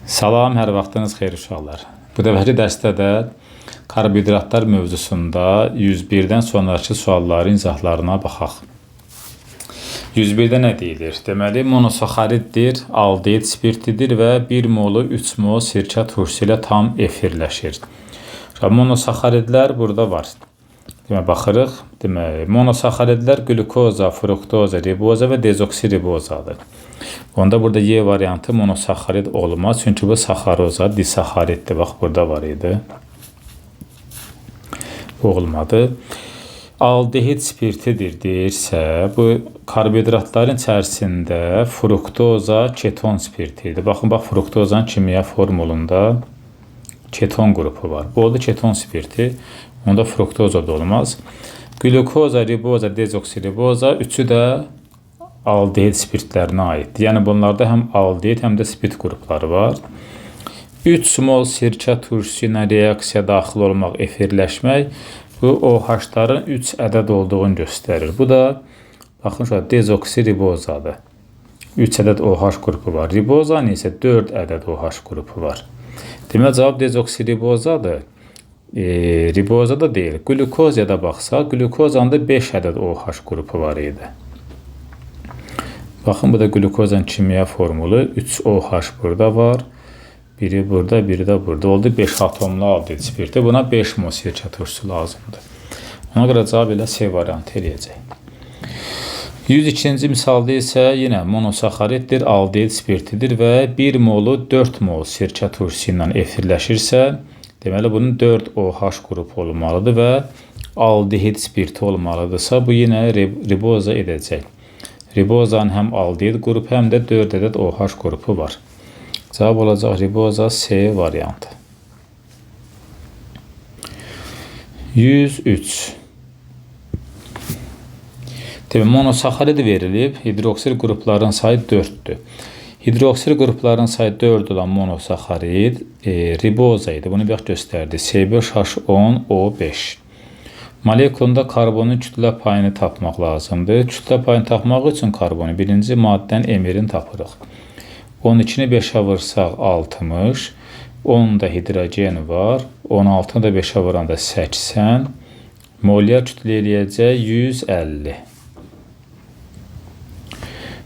Salam, hər vaxtınız xeyir uşaqlar. Bu dəfəki dərsdə də karbohidratlar mövzusunda 101-dən sonraki sualların izahlarına baxaq. 101-də nə deyilir? Deməli, monosaxariddir, aldehid spirtidir və 1 molu 3 mol sirkə turşusu ilə tam efirləşir. Monosaxaridlər burada var. Deməli, baxırıq. Deməli, monosaxaridlər glukoza, fruktoza, riboza və dezoksiribozadır. Onda burada Y variantı monosaxarid olmaz. Çünki bu saxaroza, disaxariddir. Bax, burada var idi. Bu olmadı. Aldehid spirtidir deyirsə, bu karbohidratların içərisində fruktoza, keton spirtidir. Baxın, bax, fruktozanın kimya formulunda keton qrupu var. Bu oldu keton spirti. Onda fruktoza da olmaz. Glukoza, riboza, dezoksiriboza üçü də aldehid spirtlərinə aiddir. Yəni bunlarda həm aldehid, həm də spirt qrupları var. 3 mol sirkə turşusu ilə reaksiya daxil olmaq, efirləşmək bu OH-ların 3 ədəd olduğunu göstərir. Bu da baxın şurada dezoksiribozadır. 3 ədəd OH qrupu var. Ribozanın isə 4 ədəd OH qrupu var. Deməli cavab dezoksiribozadır. Ribozada deyil. Glukozaya da baxsaq, glukozanda 5 ədəd OH qrupu var idi. Baxın, bu da glukozanın kimya formulu. 3 OH burada var. Biri burada, biri də burada. Oldu 5 atomlu aldehid spirti. Buna 5 mol sirkə turşusu lazımdır. Ona görə cavab ilə C variantı eləyəcək. 102-ci misalda isə yenə monosaxariddir, aldehid spirtidir və 1 molu 4 mol sirkə turşusu ilə efirləşirsə, deməli bunun 4 OH qrupu olmalıdır və aldehid spirti olmalıdırsa, bu yenə riboza edəcək. Ribozanın həm aldehid qrupu, həm də 4 ədəd OH qrupu var. Cavab olacaq riboza C variantı. 103. Demək, monosaxarid verilib, hidroksil qrupların sayı 4-dür. Hidroksil qrupların sayı 4 olan monosaxarid riboza idi. Bunu bir göstərdi. C5H10O5. Molekulunda karbonun kütlə payını tapmaq lazımdır. Kütlə payını tapmaq üçün karbonu birinci maddədən emirin tapırıq. 12-ni 5-ə vursaq 60, 10 da hidrogen var, 16-ni da 5-ə vuranda 80, molyar kütlə eləyəcək 150.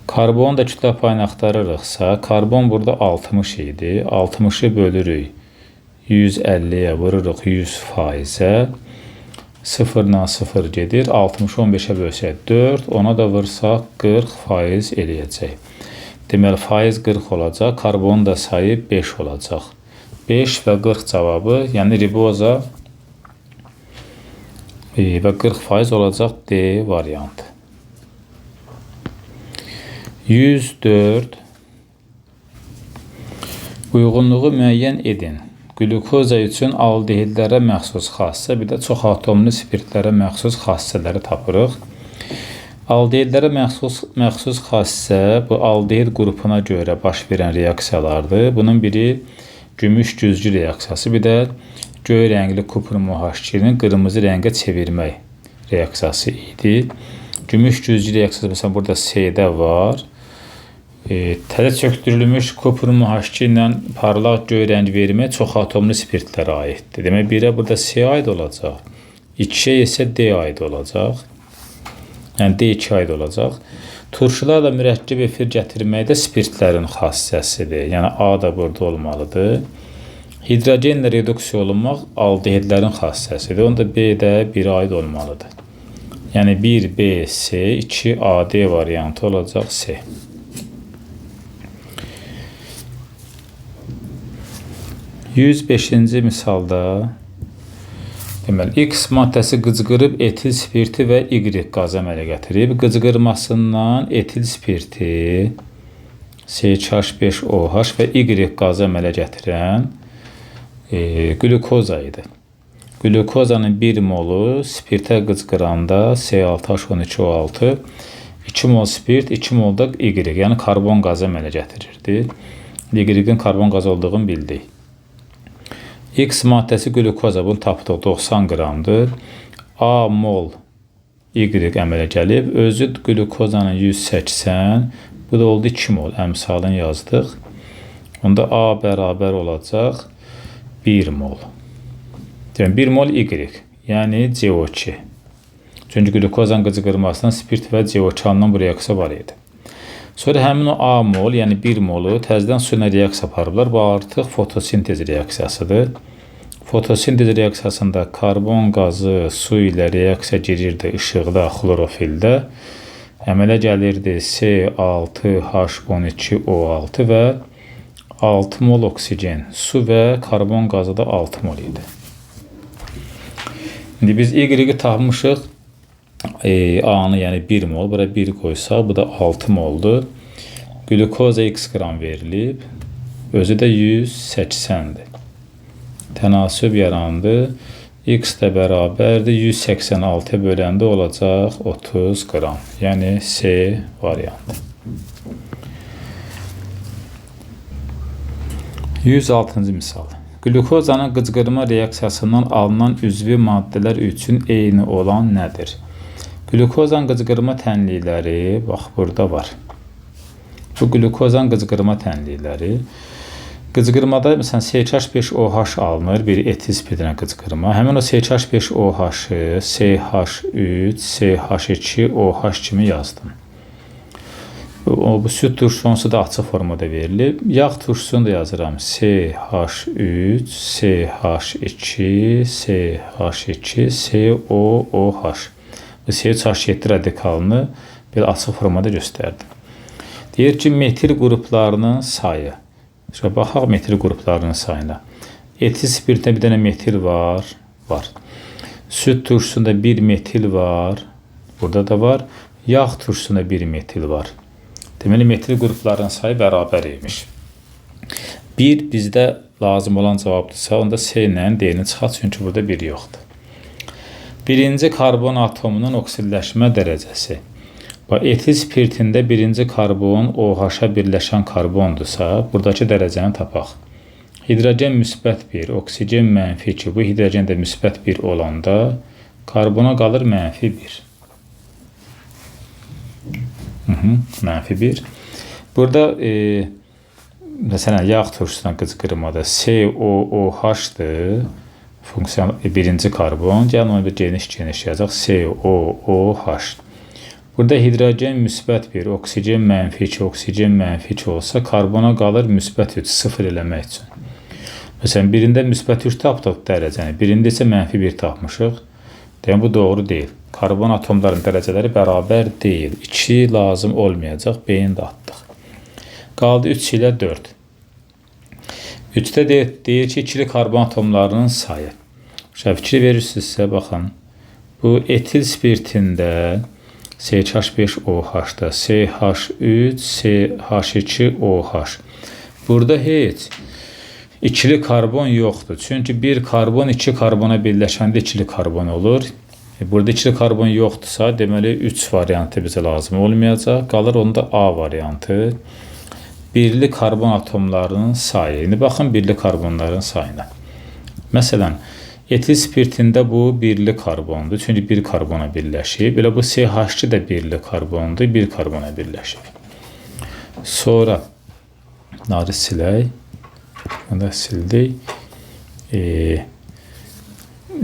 Karbon da kütlə payını axtarırıqsa, karbon burada 60 idi, 60-ı bölürük 150-yə vururuq 100%-ə, 0-dan 0 gedir, 60-ı 15-ə bölsək 4, ona da vursaq 40% eləyəcək. Deməli, faiz 40 olacaq, karbonun da sayı 5 olacaq. 5 və 40 cavabı, yəni riboza və 40% olacaq D variantı. 104. Uyğunluğu müəyyən edin. Glukoza üçün aldehidlərə məxsus xassə, bir də çox atomlu spirtlərə məxsus xassələri tapırıq. Aldehidlərə məxsus xassə bu aldehid qrupuna görə baş verən reaksiyalardır. Bunun biri gümüş güzgü reaksiyası, bir də göy rəngli kupr MOH2-ni qırmızı rəngə çevirmək reaksiyası idi. Gümüş güzgü reaksiyası məsələn burada C-də var. Təzə çöktürülmüş kupr MOH2 ilə parlaq göy rəng vermək çox atomlu spirtlərə aiddir. Demək, 1-ə burada C aid olacaq, 2-yə isə D aid olacaq. Yəni D2 aid olacaq. Turşularla mürəkkəb efir gətirməkdə spirtlərin xassəsidir. Yəni A da burada olmalıdır. Hidrogenlə reduksiya olunmaq aldehidlərin xassəsidir. Onda B-də 1 aid olmalıdır. Yəni 1BC, 2AD variantı olacaq C. %105-ci misalda deməli, X maddəsi qıcqırıb etil spirti və Y qazı əmələ gətirib. Qıcqırmasından etil spirti C2H5OH və Y qazı əmələ gətirən glukoza idi. Glukozanın 1 molu spirtə qıcqıranda C6H12O6, 2 mol spirt, 2 mol da Y, yəni karbon qazı əmələ gətirirdi. Y-in karbon qazı olduğunu bildik. X maddəsi glukoza, bunu tapdıq 90 qramdır. A mol Y əmələ gəlib. Özü glukozanın 180, bu da oldu 2 mol. Əmsalını yazdıq. Onda A bərabər olacaq 1 mol. Demək 1 mol Y, yəni CO2. Çünki glukozanın qıcıqırmasından spirt və CO2 alınan bu reaksiya var idi. Sonra həmin o A mol, yəni 1 molu təzədən su ilə reaksiya aparıblar. Bu artıq fotosintez reaksiyasıdır. Fotosintez reaksiyasında karbon qazı su ilə reaksiya girirdi işıqda, xlorofildə. Əmələ gəlirdi C6H12O6 və 6 mol oksigen. Su və karbon qazı da 6 mol idi. İndi biz Y-i tapmışıq. A-nı yəni 1 mol, bura 1 qoysaq, bu da 6 moldur. Glukoza x qram verilib, özü də 180-dir. Tənasüb yarandı, x də bərabərdir, 186-ya böləndə olacaq 30 qram, yəni C variantı. 106-cı misal. Glukozanın qıcıqırma reaksiyasından alınan üzvi maddələr üçün eyni olan nədir? Glukozanın qıcıqırma tənlikləri, bax, burada var. Bu glukozanın qıcıqırma tənlikləri. Qıcıqırmada, məsələn, CH5OH alınır, bir etil spirinə qıcıqırma. Həmin o CH5OH-ı CH3, CH2OH kimi yazdım. Bu süd turşusu da açıq formada verilib. Yağ turşusunu da yazıram. CH3, CH2, CH2, COOH. Bu CH7 radikalını belə açıq formada göstərdim. Deyir ki, metil qruplarının sayı. Şöyle baxaq metil qruplarının sayına. Etil spiritdə bir dənə metil var. Süd turşusunda bir metil var. Burada da var. Yağ turşusunda bir metil var. Deməli, metil qruplarının sayı bərabər imiş. 1 bizdə lazım olan cavabdırsa, onda C ilə D-ni çıxar, çünki burada 1 yoxdur. Birinci karbon atomunun oksidləşmə dərəcəsi. Etil spiritində birinci karbon OH-a birləşən karbondursa, buradakı dərəcəni tapaq. Hidrogen müsbət 1, oksigen mənfi 2, bu hidrogen də müsbət 1 olanda karbona qalır mənfi 1. Mənfi 1. Burada məsələn yağ turşusuna qıcıqırmada COOH-dır. Funksiyon birinci karbon. Gəlin onu bir geniş yazaq. COOH. Burada hidrogen müsbət 1, oksigen mənfi 2, oksigen mənfi 2 olsa karbona qalır müsbət 3, 0 eləmək üçün. Məsələn, birində müsbət 3 tapdıq dərəcəni, birində isə mənfi 1 tapmışıq. Deyəm, bu doğru deyil. Karbon atomların dərəcələri bərabər deyil. 2 lazım olmayacaq, B-ni də atdıq. Qaldı 3 ilə 4. 3-də deyir ki, ikili karbon atomlarının sayı. Fikir verirsinizsə, baxın. Bu etil spiritində CH5OH-da CH3, CH2OH. Burada heç ikili karbon yoxdur. Çünki bir karbon 2 karbona birləşəndə ikili karbon olur. Burada ikili karbon yoxdursa, deməli 3 variantı bizə lazım olmayacaq. Qalır onda A variantı. Birli karbon atomlarının sayı. İndi baxın birli karbonların sayına. Məsələn, etil spiritində bu birli karbondur. Çünki bir karbona birləşib. Belə bu CH2 də birli karbondur. Bir karbona birləşib. Sonra bunları silək. Bunu da sildik.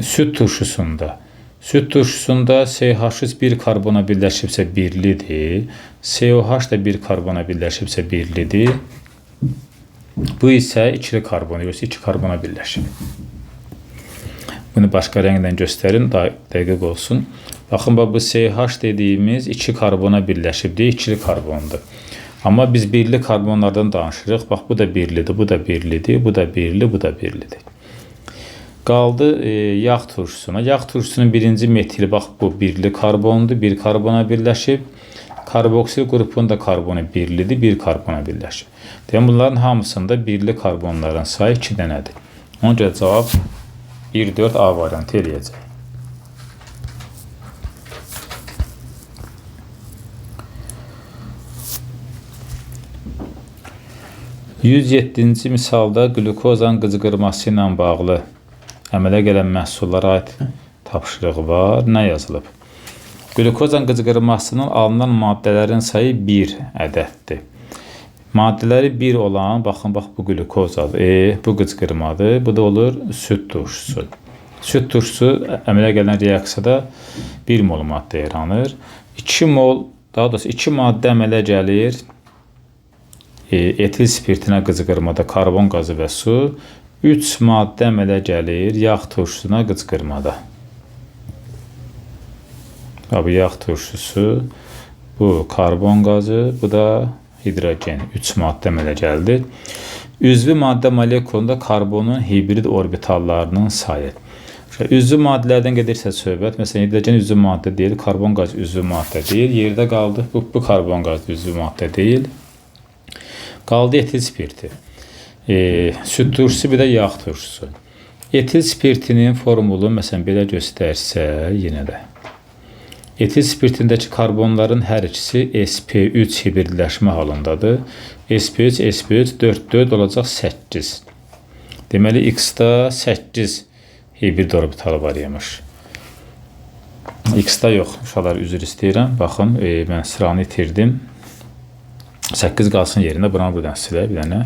Süd turşusunda. Süd turşusunda CH3 bir karbona birləşibsə birlidir. COH da bir karbona birləşibsə birlidir. Bu isə ikili karbon, yoxsa 2 karbona birləşib. Bunu başqa rəngdən göstərin, dəqiq olsun. Baxın, bu CH dediyimiz 2 karbona birləşibdir, ikili karbondur. Amma biz birli karbonlardan danışırıq. Bax, bu da birlidir, bu da birlidir, bu da birli, bu da birlidir. Qaldı yağ turşusuna. Yağ turşusunun birinci metili, bax, bu birli karbondur, bir karbona birləşib. Karboksil qrupun da karbonu birlidir, bir karbona birləşib. Deyəm, bunların hamısında birli karbonların sayı 2 dənədir. Ona görə cavab 1-4 A variantı eləyəcək. 107-ci misalda glukozanın qıcıqırması ilə bağlı əmələ gələn məhsullara aid tapşırıq var. Nə yazılıb? Glukozanın qıcıqırmasının alınan maddələrin sayı 1 ədəddir. Maddələri 1 olan, baxın, bax bu qlükozadır, bu qıcqırmadır, bu da olur süd turşusu. Süd turşusu əmələ gələn reaksiyada 1 mol maddə yaranır. 2 mol, daha doğrusu 2 maddə əmələ gəlir etil spirtinə qıcqırmada karbon qazı və su. 3 maddə əmələ gəlir yağ turşusuna qıcqırmada. Bu yağ turşusu, bu karbon qazı, bu da hidrogen. 3 maddə əmələ gəldi. Üzvü maddə molekulunda karbonun hibrid orbitallarının sayı. Üzvü maddələrdən gedirsə söhbət, məsələn, hidrogen üzvü maddə deyil, karbon qazı üzvü maddə deyil. Yerdə qaldı, bu karbon qazı üzvü maddə deyil. Qaldı etil spirti. Süd turşusu, bir də yağ turşusu. Etil spirtinin formulu, məsələn, belə göstərsə, yenə də. Etil spirtindəki karbonların hər ikisi sp3 hibridləşmə halındadır. sp3, sp3, 4 olacaq 8. Deməli, X-da 8 hibrid orbitalı var imiş. X-da yox, uşaqlar üzr istəyirəm. Baxın, mən sıranı itirdim. 8 qalsın yerində, buranı buradan silək bir dənə.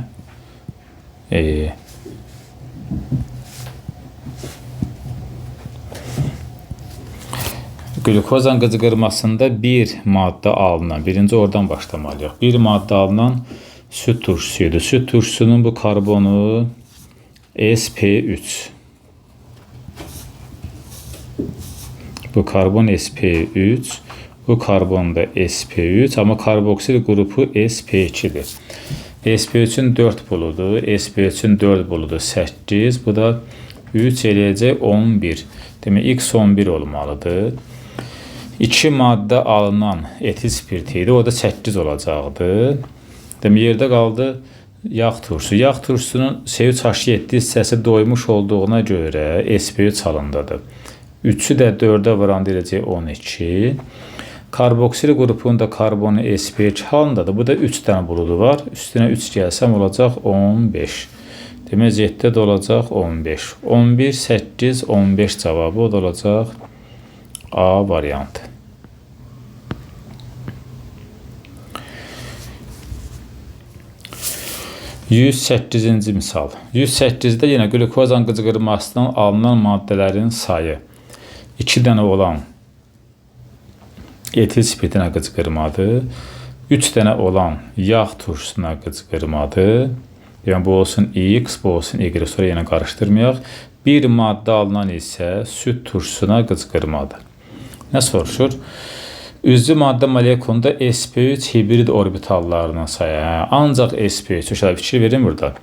Glukozan qıcqırmasında bir maddə alınan, birinci oradan başlamalıyıq. Bir maddə alınan süd turşusuydu. Süd turşusunun bu karbonu sp3. Bu karbon sp3, bu karbon da sp3, amma karboksil qrupu sp2'dir. sp3'ün 4 buludur, sp3'ün 4 buludur 8, bu da 3 eləyəcək 11. Demək, x 11 olmalıdır. 2 maddə alınan etil spirti idi, o da 8 olacaqdı. Demək, yerdə qaldı yağ turşusu. Yağ turşusunun C3H7 hissəsi doymuş olduğuna görə sp3 halındadır. 3'ü də 4'ə vuranda eləcək 12. Karboksil qrupunda karbonu sp2 halındadır. Bu da 3 dənə buludu var. Üstünə 3 gəlsəm olacaq 15. Demək, Z-də də olacaq 15. 11, 8, 15 cavabı o da olacaq A variantı. %8-ci misal. 108-də yenə glukozan qıcqırmasından alınan maddələrin sayı 2 dənə olan etil spirtinə qıcqırmadır. 3 dənə olan yağ turşusuna qıcqırmadır. Yəni, bu olsun X, bu olsun Y. Sonra yenə qarışdırmayaq. Bir maddə alınan isə süd turşusuna qıcqırmadır. Nə soruşur? Üzvü maddə molekulunda sp3 hibrid orbitallarının sayı. Ancaq sp3, fikir verin burada.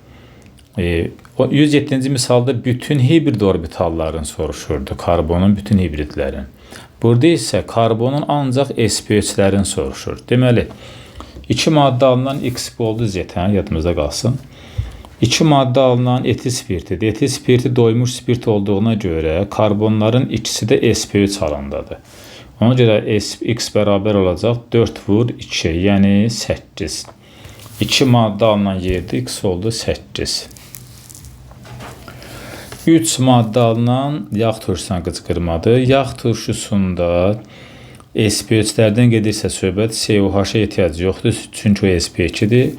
107-ci misalda bütün hibrid orbitalların soruşurdu. Karbonun bütün hibridlərin. Burada isə karbonun ancaq sp3'lərin soruşur. Deməli, 2 maddə alınan X oldu Z, yadımızda qalsın. 2 maddə alınan etil spirtidir. Etil spirti doymuş spirt olduğuna görə karbonların ikisi də sp3 halındadır. Ona görə X bərabər olacaq 4 vur 2, yəni 8. 2 maddə alınan yerdə X oldu 8. 3 maddə alınan yağ turşusuna qıcqırmadır. Yağ turşusunda sp3'lərdən gedirsə söhbət COH-a ehtiyac yoxdur, çünki o sp2'dir.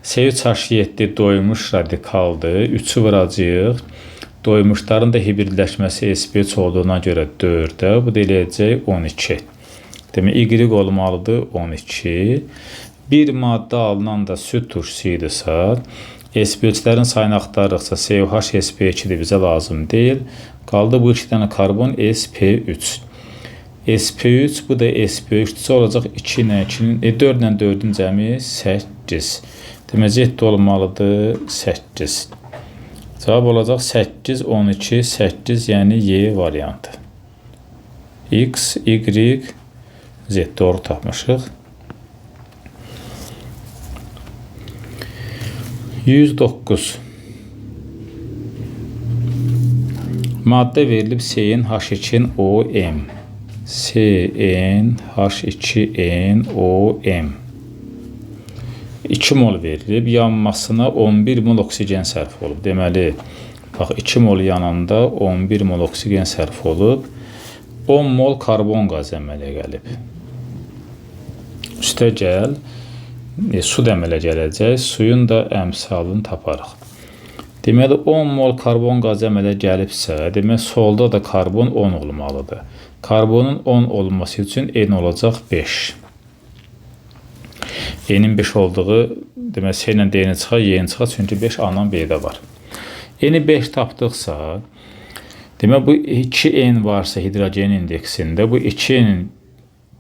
C3H7 doymuş radikaldır. 3'ü vuracağıq. Doymuşların da hibridləşməsi sp3 olduğuna görə 4'ə, bu da eləyəcək 12. Demək, Y olmalıdır 12. Bir maddə alınan da süd turşusuydusa, sp3'lərin sayını axtarırıqsa COH sp2'dir, bizə lazım deyil. Qaldı bu 2 dənə karbon sp3. sp3, bu da sp3 olacaq 2 ilə 2'nin, 4 ilə 4'ün cəmi 8. Demək, Z olmalıdır 8. Cavab olacaq 8, 12, 8, yəni Y variantı. X, Y, Z doğru tapmışıq. 109. Maddə verilib CnH2NOM. CnH2NOM. 2 mol verilib, yanmasına 11 mol oksigen sərf olub. Deməli, bax, 2 mol yananda 11 mol oksigen sərf olub, 10 mol karbon qazı əmələ gəlib. Üstə gəl, su da əmələ gələcək. Suyun da əmsalını taparıq. Deməli 10 mol karbon qazı əmələ gəlibsə, demək solda da karbon 10 olmalıdır. Karbonun 10 olması üçün N olacaq 5. N'in 5 olduğu, demək S ilə D-ni çıxar, Y-ni çıxar, çünki 5 A-dan B-də var. N-i 5 tapdıqsa, demək bu 2N varsa hidrogen indeksində, bu 2N'in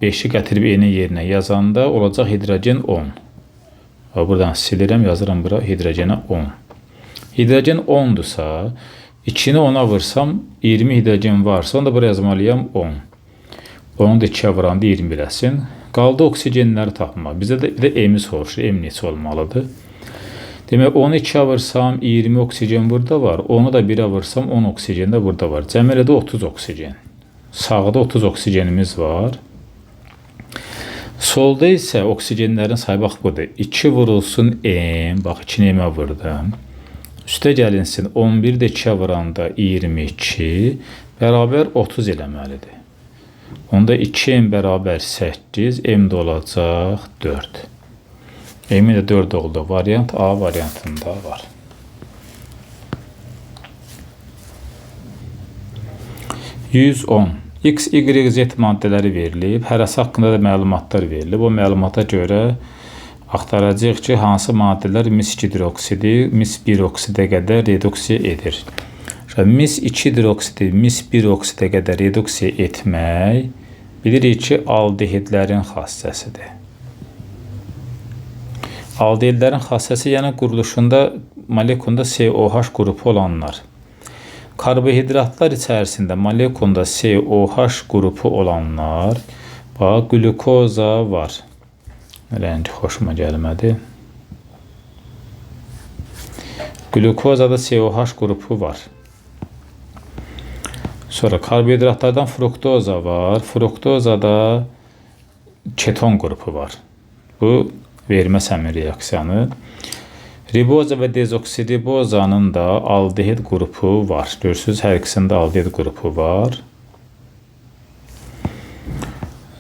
5-i gətirib N-in yerinə yazanda olacaq hidrogen 10. Buradan silirəm, yazıram bura hidrogenə 10. Hidrogen 10'dursa, 2'ni 10'a vursam 20 hidrogen varsa, onu da buraya yazmalıyam 10. Onu da 2'ye vuranda 20 biləsin. Qaldı oksigenləri tapmaq. Bizə də M-i soruşur. M neçə olmalıdır? Demək, 10'u 2'ye vursam 20 oksigen burada var. Onu da 1'e vursam 10 oksigen de burada var. Cəmələ də 30 oksigen. Sağda 30 oksigenimiz var. Solda isə oksigenlərin sayı bax budur. 2 vurulsun M. Bax 2'ni M-ə vurdum. Üstə gəlinsin 11 də 2'ye vuranda 22 bərabər 30 eləməlidir. Onda 2M bərabər 8, M də olacaq 4. M-i də 4 oldu. Variant A variantında var. X, Y, Z maddələri verilib. Hərəsi haqqında da məlumatlar verilib. O məlumata görə axtaracağıq ki, hansı maddələr mis 2 hidroksidi, mis 1 oksidə qədər reduksiya edir. Mis 2 hidroksidi, mis 1 oksidə qədər reduksiya etmək bilirik ki, aldehidlərin xassəsidir. Aldehidlərin xassəsi, yəni quruluşunda molekulunda COH qrupu olanlar. Karbohidratlar içərisində molekulunda COH qrupu olanlar, bax, glukoza var. Rəngi xoşuma gəlmədi. Glukozada COH qrupu var. Sonra karbohidratlardan fruktoza var. Fruktozada keton qrupu var. Bu verməz həmin reaksiyanı. Riboza və dezoksiribozanın da aldehid qrupu var. Görürsünüz, hər ikisində aldehid qrupu var.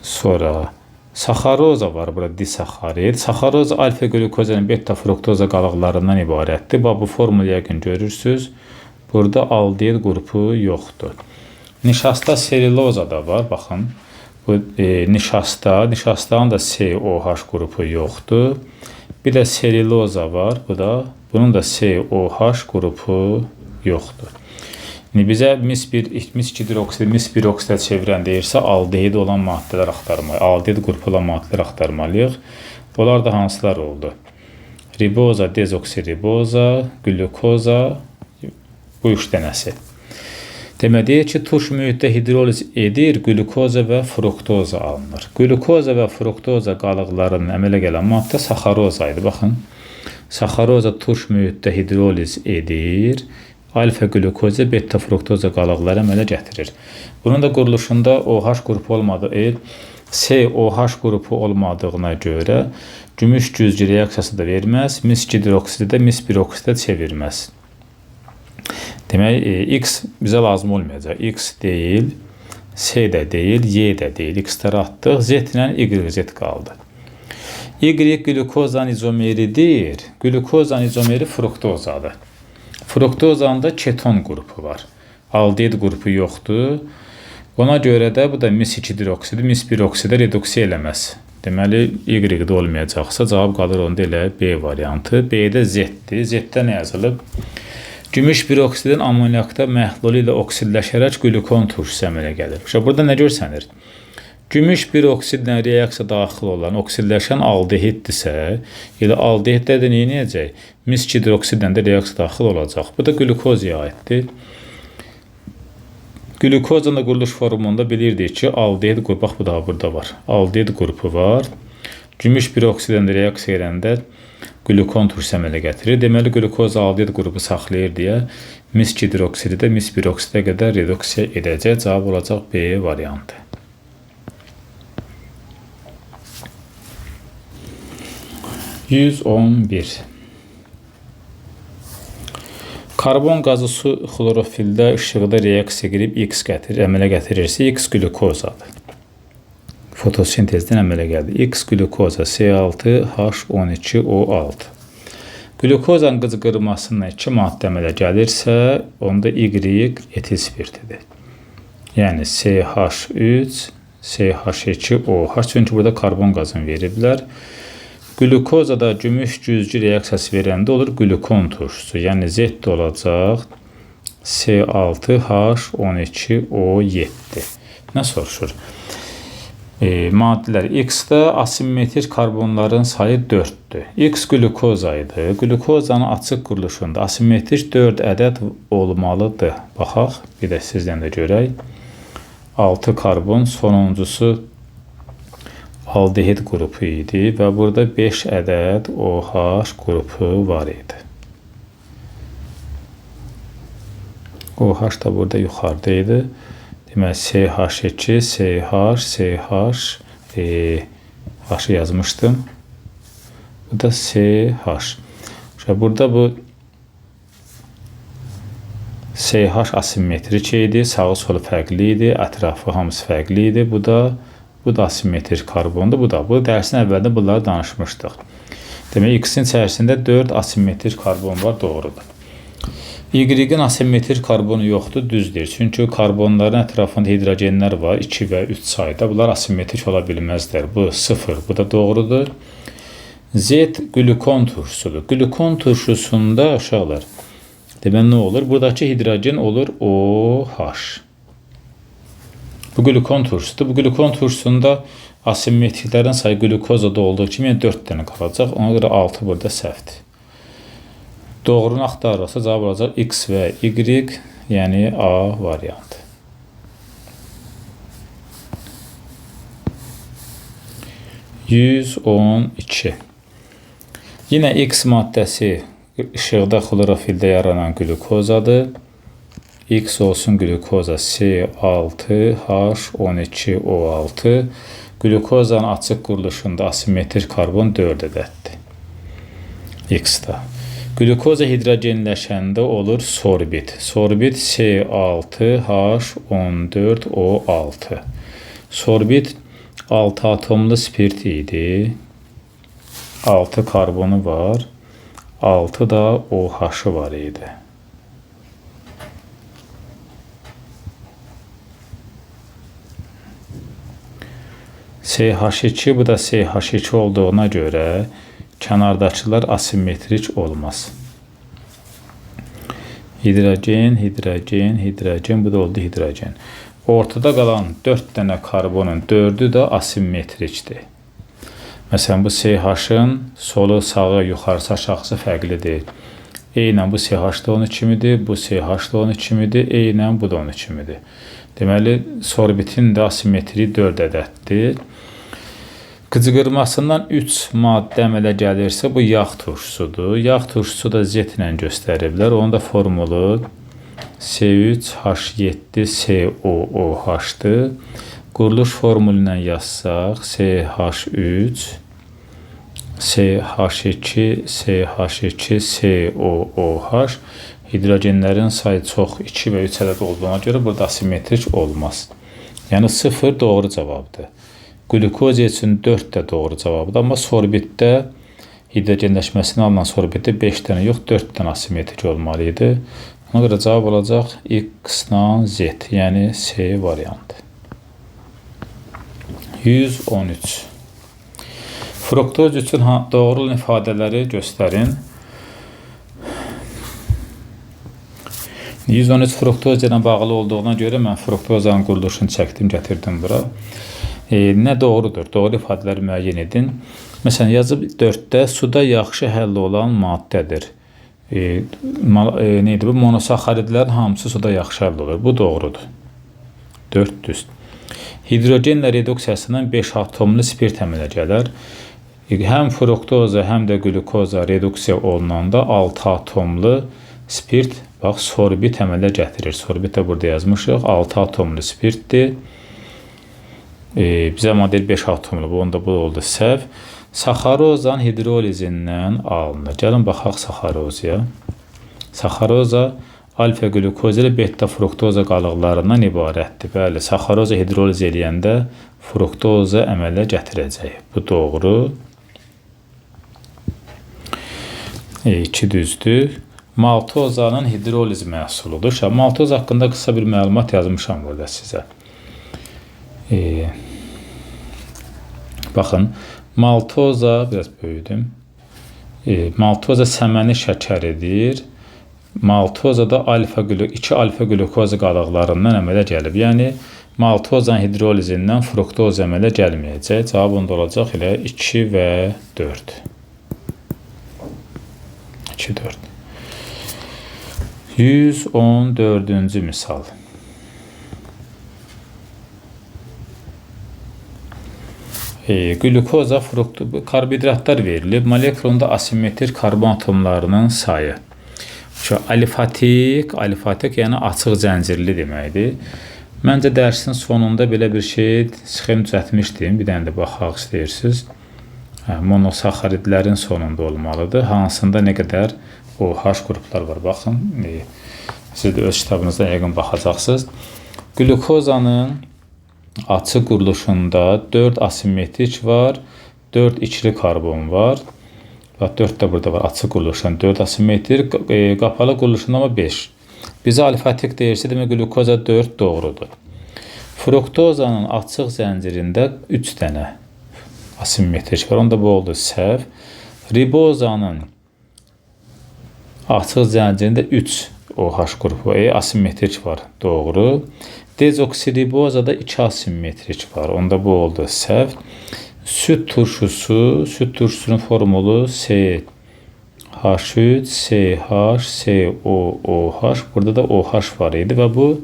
Sonra saxaroza var, burada disaxarid. Saxaroza alfa glukozanın beta fruktoza qalıqlarından ibarətdir. Bu formulu yəqin görürsünüz. Burada aldehid qrupu yoxdur. Nişasta selüloza da var, baxın. Bu nişastanın da COH qrupu yoxdur. Bir də selüloza var, bunun da COH qrupu yoxdur. İndi bizə mis 2 hidroksidi, mis 1 oksidə çevirən deyirsə, aldehid olan maddələr axtarmalıyıq. Aldehid qrupu olan maddələr axtarmalıyıq. Onlar da hansılar oldu? Riboza, dezoksiriboza, glukoza, bu 3 dənəsi. Demək deyir ki, tuş mühitdə hidroliz edir, glukoza və fruktoza alınır. Glukoza və fruktoza qalıqlarının əmələ gələn maddə saxaroza idi. Baxın, saxaroza tuş mühitdə hidroliz edir, alfa glukoza, beta fruktoza qalıqları əmələ gətirir. Bunun da quruluşunda OH qrupu olmadığı, COH qrupu olmadığına görə gümüş güzgü reaksiyası da verməz, mis 2 hidroksidi də mis 1 oksidə çevirməz. Demək, X bizə lazım olmayacaq. X deyil, C də deyil, Y də deyil. X-ləri atdıq, Z ilə YZ qaldı. Y glukozan izomeridir. Glukozan izomeri fruktozadır. Fruktozanda keton qrupu var. Aldehid qrupu yoxdur. Ona görə də bu da mis 2 hidroksidi, mis 1 oksidə reduksiya eləməz. Deməli, Y-də olmayacaqsa, cavab qalır onda elə B variantı. B-də Z-dir. Z-də nə yazılıb? Gümüş bir oksidin amoniakda məhlulu ilə oksidləşərək glukon turşusu əmələ gəlir. Burada nə görsənir? Gümüş bir oksidlə reaksiya daxil olan oksidləşən aldehiddirsə, elə aldehiddə də nə edəcək? Mis 2 hidroksidlə də reaksiya daxil olacaq. Bu da glukozaya aiddir. Glukozanın da quruluş formunda bilirdik ki, aldehid qrupu, bax bu da burada var. Aldehid qrupu var. Gümüş bir oksidlə reaksiya edəndə glukon turşusu əmələ gətirir. Deməli, glukoza aldehid qrupu saxlayır deyə mis 2 hidroksidi də mis 1 oksidə qədər reduksiya edəcək. Cavab olacaq B variantı. Karbon qazı su xlorofildə işıqda reaksiya edib X əmələ gətirirsə, X glukozadır. fotosintezdən əmələ gəldi. X glukoza C6H12O6. Glukozanın qızıqırmasından 2 maddə əmələ gəlirsə, onda Y etil spirtidir. Yəni CH3, CH2OH. Çünki burada karbon qazını veriblər. Glukozada gümüş güzgü reaksiyası verəndə olur glukon turşusu. Yəni Z olacaq C6H12O7. Nə soruşur? Maddələr X-da asimetrik karbonların sayı 4-dür. X glukoza idi. Glukozanın açıq quruluşunda asimetrik 4 ədəd olmalıdır. Baxaq, bir də sizdən də görək. 6 karbon, sonuncusu aldehid qrupu idi və burada 5 ədəd OH qrupu var idi. OH da burada yuxarıda idi. Deməli, CH2, CH, CH, H yazmışdım. Bu da CH. Burada bu CH asimetrik idi, sağı solu fərqli idi, ətrafı hamısı fərqli idi. Bu da asimetrik karbondur, bu da. Bu dərsin əvvəldə bunları danışmışdıq. Demək, X-in içərisində 4 asimetrik karbon var, doğrudur. Y-in asimetrik karbonu yoxdur, düzdür. Çünki karbonların ətrafında hidrogenlər var, 2 və 3 sayda. Bunlar asimetrik ola bilməzlər. Bu 0, bu da doğrudur. Z glukon turşusudur. Glukon turşusunda uşaqlar, demək nə olur? Buradakı hidrogen olur OH. Bu glukon turşusudur. Bu glukon turşusunda asimetriklərin sayı glukozada olduğu kimi 4 dənə qalacaq. Ona görə 6 burada səhvdir. Doğrunu axtarırsa cavab olacaq X və Y, yəni A variantı. %112. Yenə X maddəsi işıqda xlorofildə yaranan glukozadır. X olsun glukoza C6H12O6. Glukozanın açıq quruluşunda asimetrik karbon 4 ədəddir. X-da. Glukoza hidrogenləşəndə olur sorbit. Sorbit C6H14O6. Sorbit 6 atomlu spirt idi. 6 karbonu var. 6 da OH-ı var idi. CH2, bu da CH2 olduğuna görə kənardakılar asimetrik olmaz. Hidrogen, hidrogen, hidrogen, bu da oldu hidrogen. Ortada qalan 4 dənə karbonun 4'ü də asimetrikdir. Məsələn, bu CH-ın solu, sağı, yuxarısı, aşağısı fərqlidir. Eynən bu CH da onun kimidir, bu CH da onun kimidir, eynən bu da onun kimidir. Deməli, sorbitin də asimetriyi 4 ədəddir. Qıcıqırmasından 3 maddə əmələ gəlirsə, bu yağ turşusudur. Yağ turşusu da Z ilə göstəriblər. Onun da formulu C3H7COOH-dır. Quruluş formulundan yazsaq, CH3, CH2, CH2, COOH. Hidrogenlərin sayı çox 2 və 3 ədəd olduğuna görə burada asimetrik olmaz. Yəni 0 doğru cavabdır. Glukoza üçün 4 də doğru cavabdır. Amma sorbitdə hidrogenləşməsini alınan sorbitdə 5 dənə yox, 4 dənə asimetrik olmalı idi. Ona görə cavab olacaq X-dan Z, yəni C variantı. 113. Fruktoz üçün doğru olan ifadələri göstərin. 113 fruktoz ilə bağlı olduğuna görə mən fruktozanın quruluşunu çəkdim, gətirdim bura. Nə doğrudur? Doğru ifadələri müəyyən edin. Məsələn, yazıb 4-də suda yaxşı həll olan maddədir. Neydi bu? Monosaxaridlərin hamısı suda yaxşı həll olur. Bu doğrudur. 4 düz. Hidrogenlə reduksiyasından 5 atomlu spirt əmələ gələr. Həm fruktoza, həm də glukoza reduksiya olunanda 6 atomlu spirt, bax, sorbit əmələ gətirir. Sorbit də burada yazmışıq. 6 atomlu spirtdir. Bizə model 5 atomlu, bu onda bu oldu səhv. Saxarozan hidrolizindən alınır. Gəlin baxaq saxarozaya. Saxaroza alfa glukoz ilə beta fruktoza qalıqlarından ibarətdir. Bəli, saxaroza hidroliz eləyəndə fruktoza əmələ gətirəcək. Bu doğru. 2 düzdür. Maltozanın hidroliz məhsuludur. Maltoz haqqında qısa bir məlumat yazmışam burada sizə. Baxın, maltoza, biraz böyüdüm. Maltoza səməni şəkəridir. Maltoza da 2 alfa glukoz qalıqlarından əmələ gəlib. Yəni, maltozanın hidrolizindən fruktoz əmələ gəlməyəcək. Cavab onda olacaq elə 2 və 4. 2, 4. 114-cü misal. Glukoza, karbohidratlar verilib. Molekulunda asimetrik karbon atomlarının sayı. Alifatik yəni açıq zəncirli deməkdir. Məncə dərsin sonunda belə bir şey sxem düzətmişdim. Bir dənə də baxaq istəyirsiniz. Monosaxaridlərin sonunda olmalıdır. Hansında nə qədər OH qruplar var. Baxın, siz də öz kitabınızda yəqin baxacaqsınız. Glukozanın açıq quruluşunda 4 asimetrik var, 4 ikili karbon var. 4 də burada var, açıq quruluşunda 4 asimetrik, qapalı quruluşunda ama 5. Bizə alifatik deyirsə, demək glukoza 4 doğrudur. Fruktozanın açıq zəncirində 3 dənə asimetrik var, onda bu oldu səhv. Ribozanın açıq zəncirində 3 OH qrupu, asimetrik var, doğru. Dezoksiribozada 2 asimetrik var, onda bu oldu səhv. Süt turşusunun formulu CH3, CH, COOH. Burada da OH var idi və bu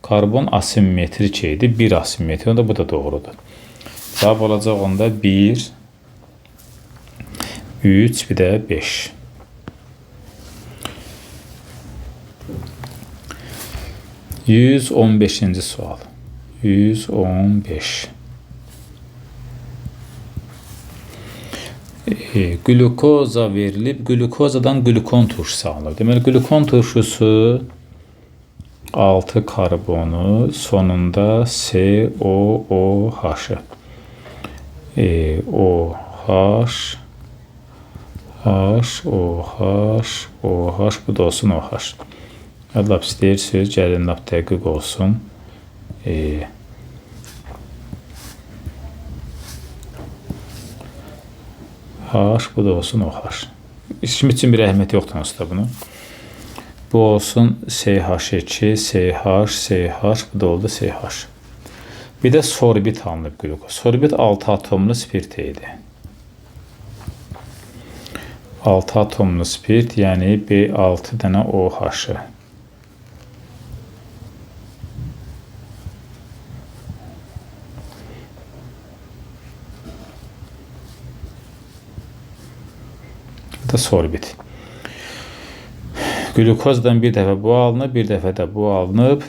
karbon asimetrik idi. 1 asimetrik, onda bu da doğrudur. Cavab olacaq onda 1, 3, bir də 5. %115-ci sual. 115. Glukoza verilib, glukozadan glukon turşusu alınır. Deməli, glukon turşusu 6 karbonu, sonunda COOH. OH, bu da olsun OH. Allah istəyirsiniz, gəlin lap dəqiq olsun. Bu da olsun OH. İşim üçün bir əhəmiyyəti yoxdur onsuz da bunu. Bu olsun CH2, CH, bu da oldu CH. Bir də sorbit alınıb glukoz. Sorbit 6 atomlu spirt idi. 6 atomlu spirt, yəni B6 dənə OH-ı. Da sorbit. Glukozdan bir dəfə bu alınıb, bir dəfə də bu alınıb.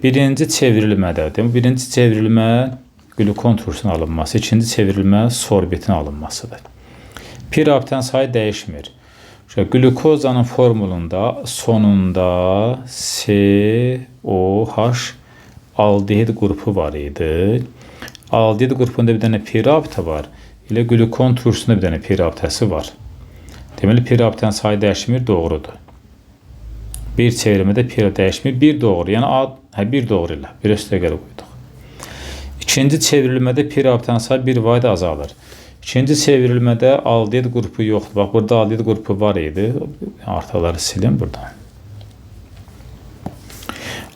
Birinci çevrilmədə, birinci çevrilmə glukon turşusunun alınması, ikinci çevrilmə sorbitin alınmasıdır. Piraptan sayı dəyişmir. Glukozanın formulunda sonunda COH aldehid qrupu var idi. Aldehid qrupunda bir dənə pirapta var. Elə glukon turşusunda bir dənə piraptası var. Deməli, piraptan sayı dəyişmir, doğrudur. Bir çevrilmədə pira dəyişmir, bir doğru. Yəni, bir doğru ilə, bir üstə gələ qoyduq. İkinci çevrilmədə piraptan sayı bir vayda azalır. İkinci çevrilmədə aldehid qrupu yoxdur. Bax, burada aldehid qrupu var idi. Artıqları silin buradan.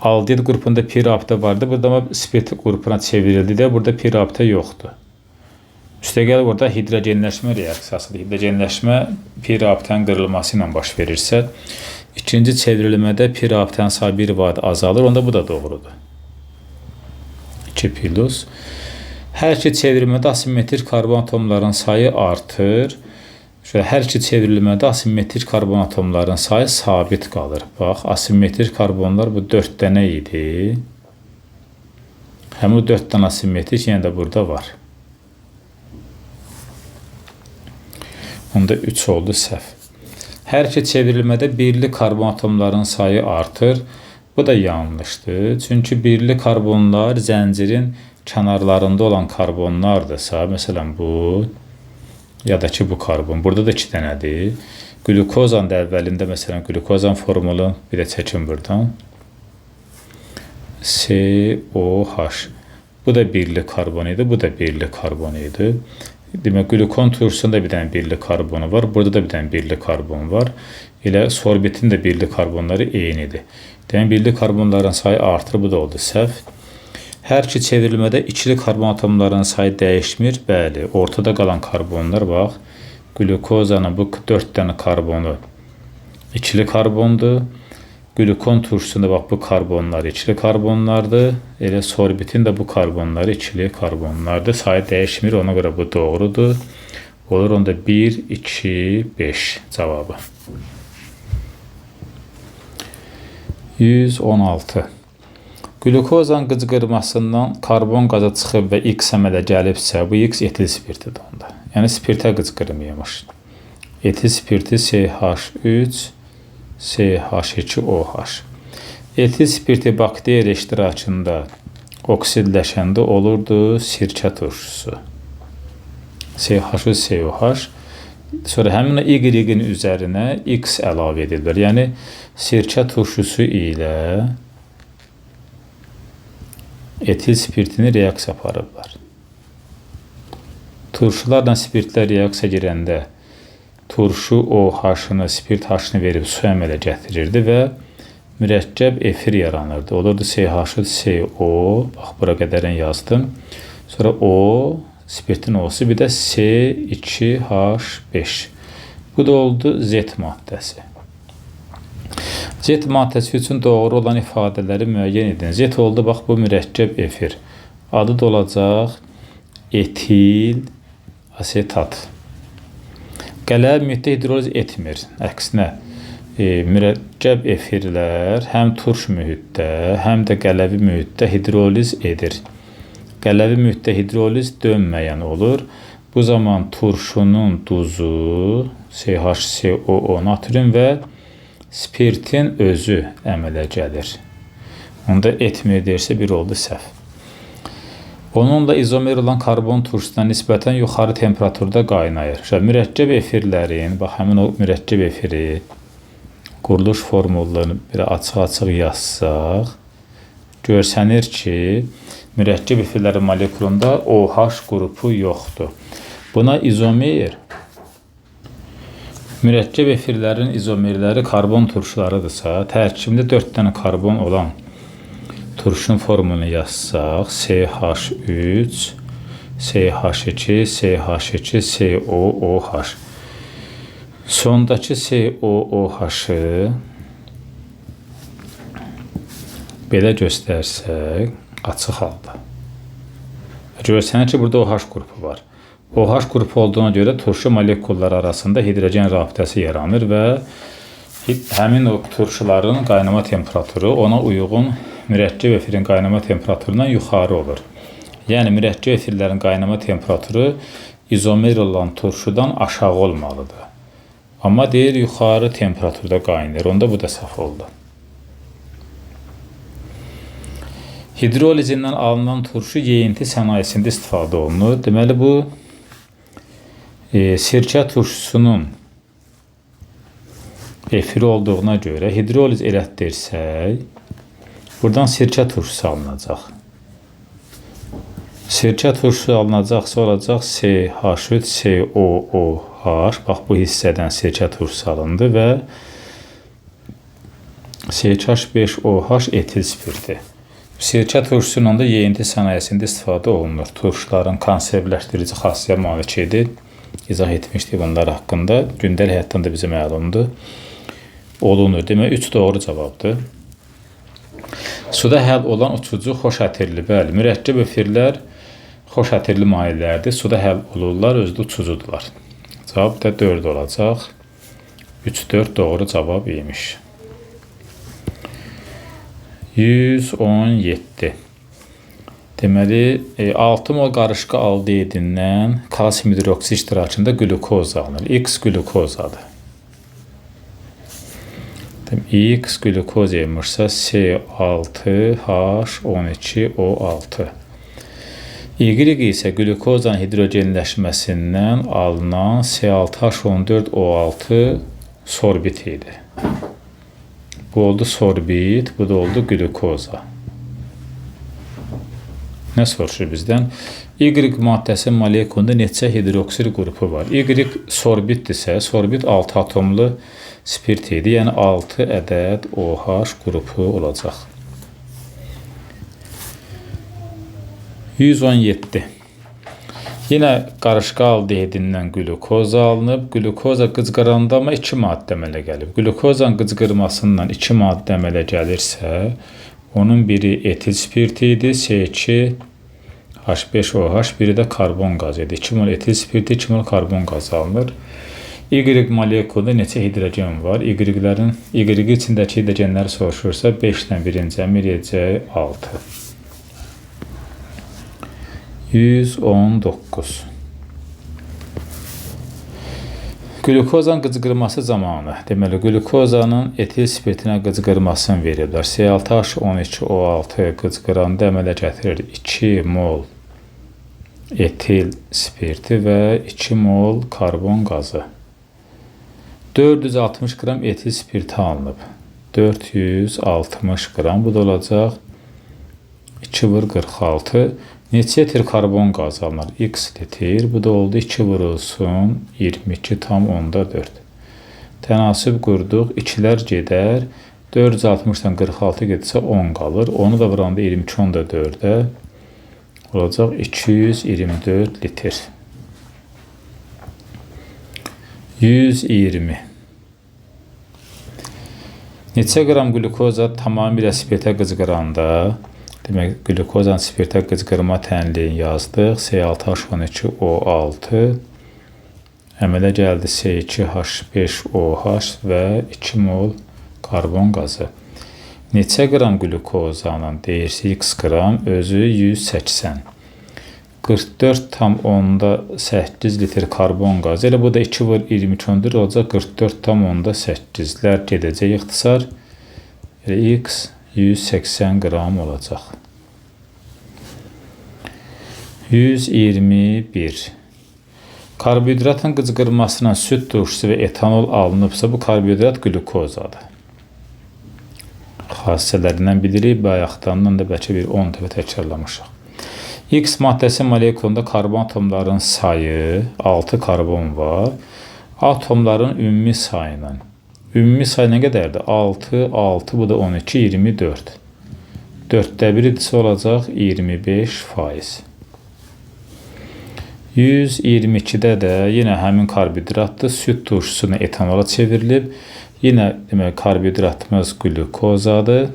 Aldehid qrupunda pirapta vardı. Burada spirt qrupuna çevrildi də, burada pirapta yoxdur. Üstəgəl burada hidrogenləşmə reaksiyasıdır. Hidrogenləşmə piraptan qırılması ilə baş verirsə, ikinci çevrilmədə piraptan sayı bir vayda azalır, onda bu da doğrudur. 2 plus. Hər iki çevrilmədə asimetrik karbon atomlarının sayı artır. Hər iki çevrilmədə asimetrik karbon atomlarının sayı sabit qalır. Bax, asimetrik karbonlar bu 4 dənə idi. Həmin o 4 dənə asimetrik yenə də burada var. Onda 3 oldu səhv. Hər iki çevrilmədə birli karbon atomlarının sayı artır. Bu da yanlışdır. Çünki birli karbonlar zəncirin kənarlarında olan karbonlardırsa, məsələn bu, ya da ki bu karbon, burada da 2 dənədir. Glukozanın da əvvəlində, məsələn, glukozan formulu bir də çəkin buradan. COH. Bu da birli karbon idi, bu da birli karbon idi. Demək, glukon turşusunda bir dənə birli karbonu var, burada da bir dənə birli karbon var. Elə sorbitin də birli karbonları eynidir. Demək, birli karbonların sayı artır, bu da oldu səhv. Hər iki çevrilmədə ikili karbon atomlarının sayı dəyişmir. Bəli, ortada qalan karbonlar, bax, glukozanın bu 4 dənə karbonu ikili karbondur. Glukon turşusunda bax, bu karbonlar ikili karbonlardır. Elə sorbitin də bu karbonları ikili karbonlardır. Sayı dəyişmir, ona görə bu doğrudur. Olur onda 1, 2, 5 cavabı. 116. Glukozan qıcqırmasından karbon qazı çıxıb və X əmələ gəlibsə, bu X etil spirtidir onda. Yəni spirtə qıcqırmaymış. Etil spirti CH3, CH2OH. Etil spirti bakteriya iştirakında oksidləşəndə olurdu sirkə turşusu. CH3COH. Sonra həmin Y-in üzərinə X əlavə edilir. Yəni sirkə turşusu ilə etil spirtini reaksiya aparırlar. Turşularla spirtlər reaksiya girəndə turşu OH-ını, spirt H-ını verib su əmələ gətirirdi və mürəkkəb efir yaranırdı. Olurdu CH3CO, bax, bura qədərən yazdım. Sonra O, spirtin O'su, bir də C2H5. Bu da oldu Z maddəsi. Z maddəsi üçün doğru olan ifadələri müəyyən edin. Z oldu, bax, bu mürəkkəb efir. Adı da olacaq etil asetat. Qələb mühitdə hidroliz etmir. Əksinə, mürəkkəb efirlər həm turş mühitdə, həm də qələvi mühitdə hidroliz edir. Qələvi mühitdə hidroliz dönməyən olur. Bu zaman turşunun duzu, CH2CO, natrium və spirtin özü əmələ gəlir. Onda etmir deyirsə, bir oldu səhv. Onunla izomer olan karbon turşusuna nisbətən yuxarı temperaturda qaynayır. Mürəkkəb efirlərin, bax, həmin o mürəkkəb efiri quruluş formullarını bir açıq-açıq yazsaq, görsənir ki, mürəkkəb efirlərin molekulunda OH qrupu yoxdur. Buna izomer, mürəkkəb efirlərin izomerləri karbon turşularıdırsa, tərkibində 4 dənə karbon olan turşunun formulunu yazsaq, CH3, CH2, CH2, COOH. Sondakı COOH-ı belə göstərsək, açıq halda. Görsənir ki, burada OH qrupu var. OH qrupu olduğuna görə turşu molekulları arasında hidrogen rabitəsi yaranır və həmin o turşuların qaynama temperaturu ona uyğun mürəkkəb efirin qaynama temperaturundan yuxarı olur. Yəni, mürəkkəb efirlərin qaynama temperaturu izomer olan turşudan aşağı olmalıdır. Amma deyir, yuxarı temperaturda qaynayır. Onda bu da səhv oldu. Hidrolizindən alınan turşu yeyinti sənayesində istifadə olunur. Deməli, bu sirkə turşusunun efiri olduğuna görə hidroliz elətdirsək, buradan sirkə turşusu alınacaq. Sirkə turşusu alınacaqsa olacaq CH3COOH. Bax, bu hissədən sirkə turşusu alındı və CH5OH etil spirti. Sirkə turşusunun da yeyinti sənayesində istifadə olunur. Turşuların konservləşdirici xassiyyəyə malik edir. İzah etmişdik bunlar haqqında. Gündəlik həyatdan da bizə məlumdur. Olunur. Demək, 3 doğru cavabdır. Suda həll olan uçucu xoş ətirli. Bəli, mürəkkəb efirlər xoş ətirli mayelərdir. Suda həll olurlar, özü də uçucudular. Cavab da 4 olacaq. 3-4 doğru cavab imiş. 117. Deməli, 6 mol qarışqa aldehiddən kalsium hidroksid iştirakında glukoza alınır. X glukozadır. X glukozaymışsa C6H12O6. Y isə glukozanın hidrogenləşməsindən alınan C6H14O6 sorbit idi. Bu oldu sorbit, bu da oldu glukoza. Nə soruşur bizdən? Y maddəsi molekulunda neçə hidroksil qrupu var? Y sorbitdirsə, sorbit 6 atomlu spirt idi, yəni 6 ədəd OH qrupu olacaq. 117. Yenə qarışqa aldehdindən glukoza alınıb. Glukoza qızqıranda amma 2 maddə əmələ gəlib. Glukozanın qızqırmasından 2 maddə əmələ gəlirsə, onun biri etil spirti idi, C2H5OH, biri də karbon qazı idi. 2 mol etil spirti, 2 mol karbon qazı alınır. Y molekulunda neçə hidrogen var? Y içindəki hidrogenləri soruşursa 5-dən 1-in cəmi eləyəcək 6. 119. Glukozanın qızqırması zamanı, deməli, glukozanın etil spirtinə qızqırmasını veriblər. C6H12O6 qızqıranda əmələ gətirir 2 mol etil spirti və 2 mol karbon qazı. 460 qram etil spirti alınıb. 460 qram, bu da olacaq 2 vur 46. Neçə litir karbon qazı alınır? X litir, bu da oldu 2 vurulsun 22,4. Tənasib qurduq, 2-lər gedər, 460-dan 46 gedirsə 10 qalır. Onu da vuranda 22,4-ə olacaq 224 litir. 120. Neçə qram glukoza tamamilə spirtə qızqıranda, demək, glukozanın spirtə qızqırma tənliyi yazdıq. C6H12O6 əmələ gəldi C2H5OH və 2 mol karbon qazı. Neçə qram glukozanın deyirsə X qram, özü 180. 44,8 litr karbon qazı. Elə bu da 2 vur 22,4 olacaq. 44,8-lər gedəcək ixtisar. X 180 qram olacaq. 121. Karbohidratın qızqırmasına süd turşusu və etanol alınıbsa, bu karbohidrat glukozadır. Xassələrindən bilirik, bayaqdan da bəlkə bir 10 dəfə təkrarlamışıq. X maddəsi molekulunda karbon atomlarının sayı 6 karbon var. Atomların ümumi sayının. Ümumi sayı nə qədərdir? 6, 6, bu da 12, 24. 4də 1 idisə olacaq 25%. 122-də də yenə həmin karbohidratdır. Süd turşusunu etanola çevrilib. Yenə demək, karbohidratımız glukozadır.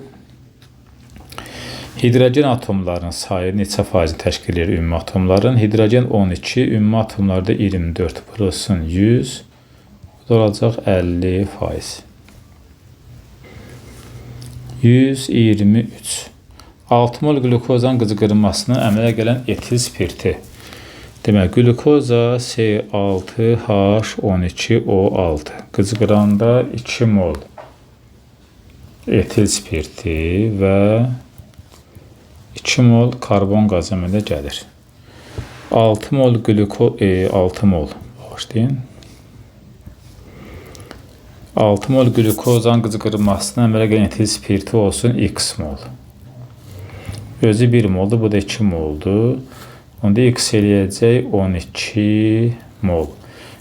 Hidrogen atomlarının sayı neçə faizi təşkil edir ümumi atomların? Hidrogen 12, ümumi atomlarda 24 vurulsun 100. Bu da olacaq 50%. 123. 6 mol glukozanın qızqırmasına əmələ gələn etil spirti. Demək, glukoza C6H12O6 qızqıranda 2 mol etil spirti və 2 mol karbon qazı əmələ gəlir. 6 mol glukozanın qızqırmasına əmələ gələn etil spirti olsun X mol. Özü 1 moldur, bu da 2 moldur. Onda X eləyəcək 12 mol.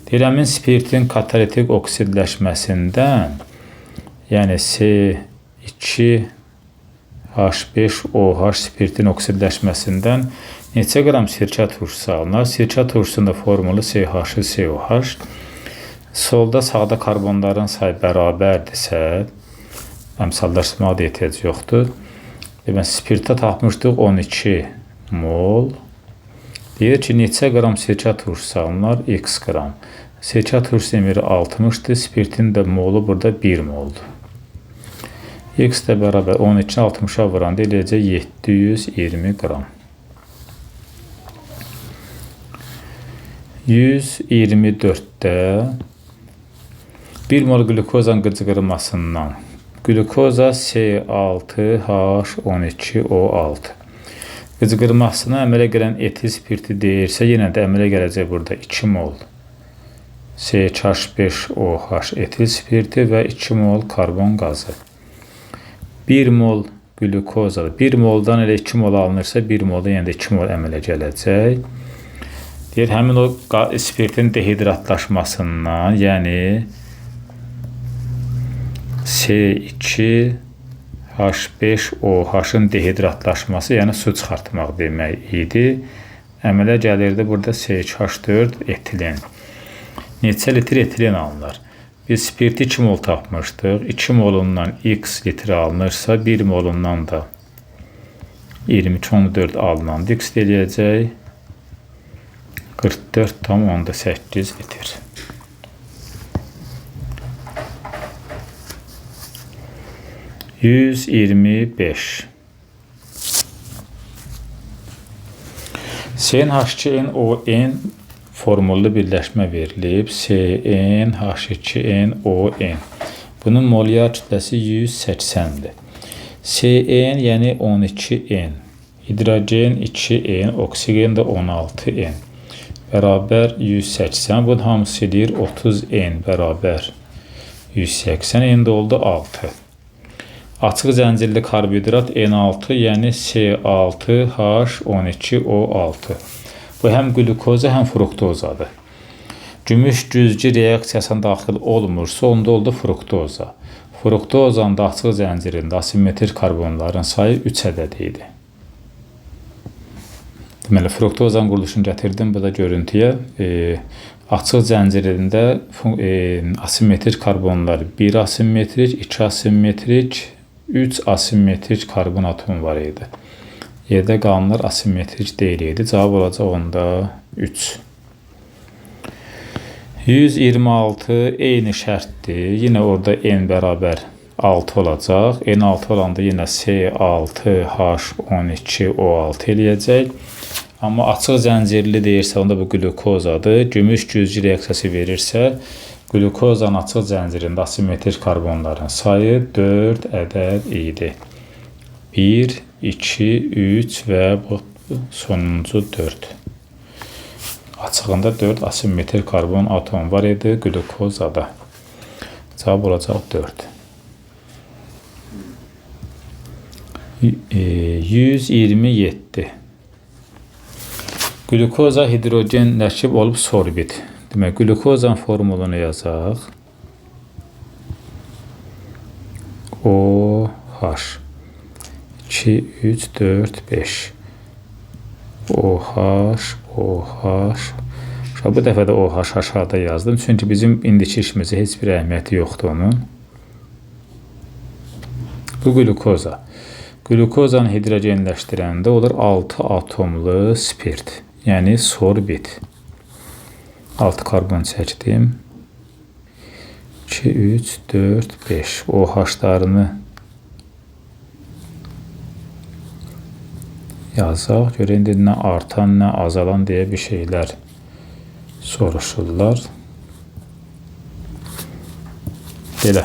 Deyirəmin spirtin katalitik oksidləşməsindən, yəni C2H5OH spirtin oksidləşməsindən neçə qram sirkə turşusu alınır? Sirkə turşusunda formulu CH2COH. Solda, sağda karbonların sayı bərabərdirsə, əmsallaşdırmağa da ehtiyac yoxdur. Demək, spirtə tapmışdıq 12 mol. Deyir ki, neçə qram sirkə turşusu alınır? X qram. Sirkə turşusu emiri 60-dır, spirtin də molu burada 1 moldur. X də bərabər 12-ni 60-a vuranda eləyəcək 720 qram. 124-də 1 mol glukozanın qızqırmasından Glukoza C6H12O6. Qıcıqırmasına əmələ gələn etil spirti deyirsə, yenə də əmələ gələcək burada 2 mol CH5OH etil spirti və 2 mol karbon qazı. 1 mol glukoza, 1 moldan elə 2 mol alınırsa, 1 moldan yenə də 2 mol əmələ gələcək. Deyir, həmin o spirtin dehidratlaşmasından, yəni C2H5OH-ın dehidratlaşması, yəni su çıxartmaq demək idi. Əmələ gəlirdi burada C2H4 etilin. Neçə litr etilen alınır? Biz spirti 2 mol tapmışdıq. 2 molundan x litr alınırsa, 1 molundan da 23,4 alınan x eləyəcək 44,8 litr. %125 CnH2nOn formullu birləşmə verilib. CnH2nOn. Bunun molyar kütləsi 180-dir. Cn yəni 12N. Hidrogen 2N, oksigen də 16N. Bərabər 180. Bunun hamısı edir 30N bərabər 180. N də oldu 6. Açıq zəncirli karbohidrat N6, yəni C6H12O6. Bu həm glukoza, həm fruktozadır. Gümüş güzgü reaksiyasına daxil olmursa, onda oldu fruktoza. Fruktozanın da açıq zəncirində asimetrik karbonların sayı 3 ədəd idi. Deməli, fruktozanın quruluşunu gətirdim bu da görüntüyə. Açıq zəncirində asimetrik karbonlar 1 asimetrik, 2 asimetrik, 3 asimetrik karbon atomu var idi. Yerdə qalanlar asimetrik deyil idi. Cavab olacaq onda 3. 126 eyni şərtdir. Yenə orada n bərabər 6 olacaq. N 6 olanda yenə C6H12O6 eləyəcək. Amma açıq zəncirli deyirsə, onda bu glukozadır. Gümüş güzgü reaksiyası verirsə, glukozanın açıq zəncirində asimetrik karbonların sayı 4 ədəd idi. 1, 2, 3 və bu sonuncu 4. Açığında 4 asimetrik karbon atom var idi glukozada. Cavab olacaq 4. 127. Glukoza hidrogenləşib olub sorbit. Demək, glukozanın formulunu yazaq. OH 2, 3, 4, 5. OH. Bu dəfə də OH aşağıda yazdım. Çünki bizim indiki işimizə heç bir əhəmiyyəti yoxdur onun. Bu glukoza. Glukozanı hidrogenləşdirəndə olur 6 atomlu spirt. Yəni sorbit. 6 karbon çəkdim. 2, 3, 4, 5. OH-larını yazaq. Görə indi nə artan, nə azalan deyə bir şeylər soruşurlar. Belə.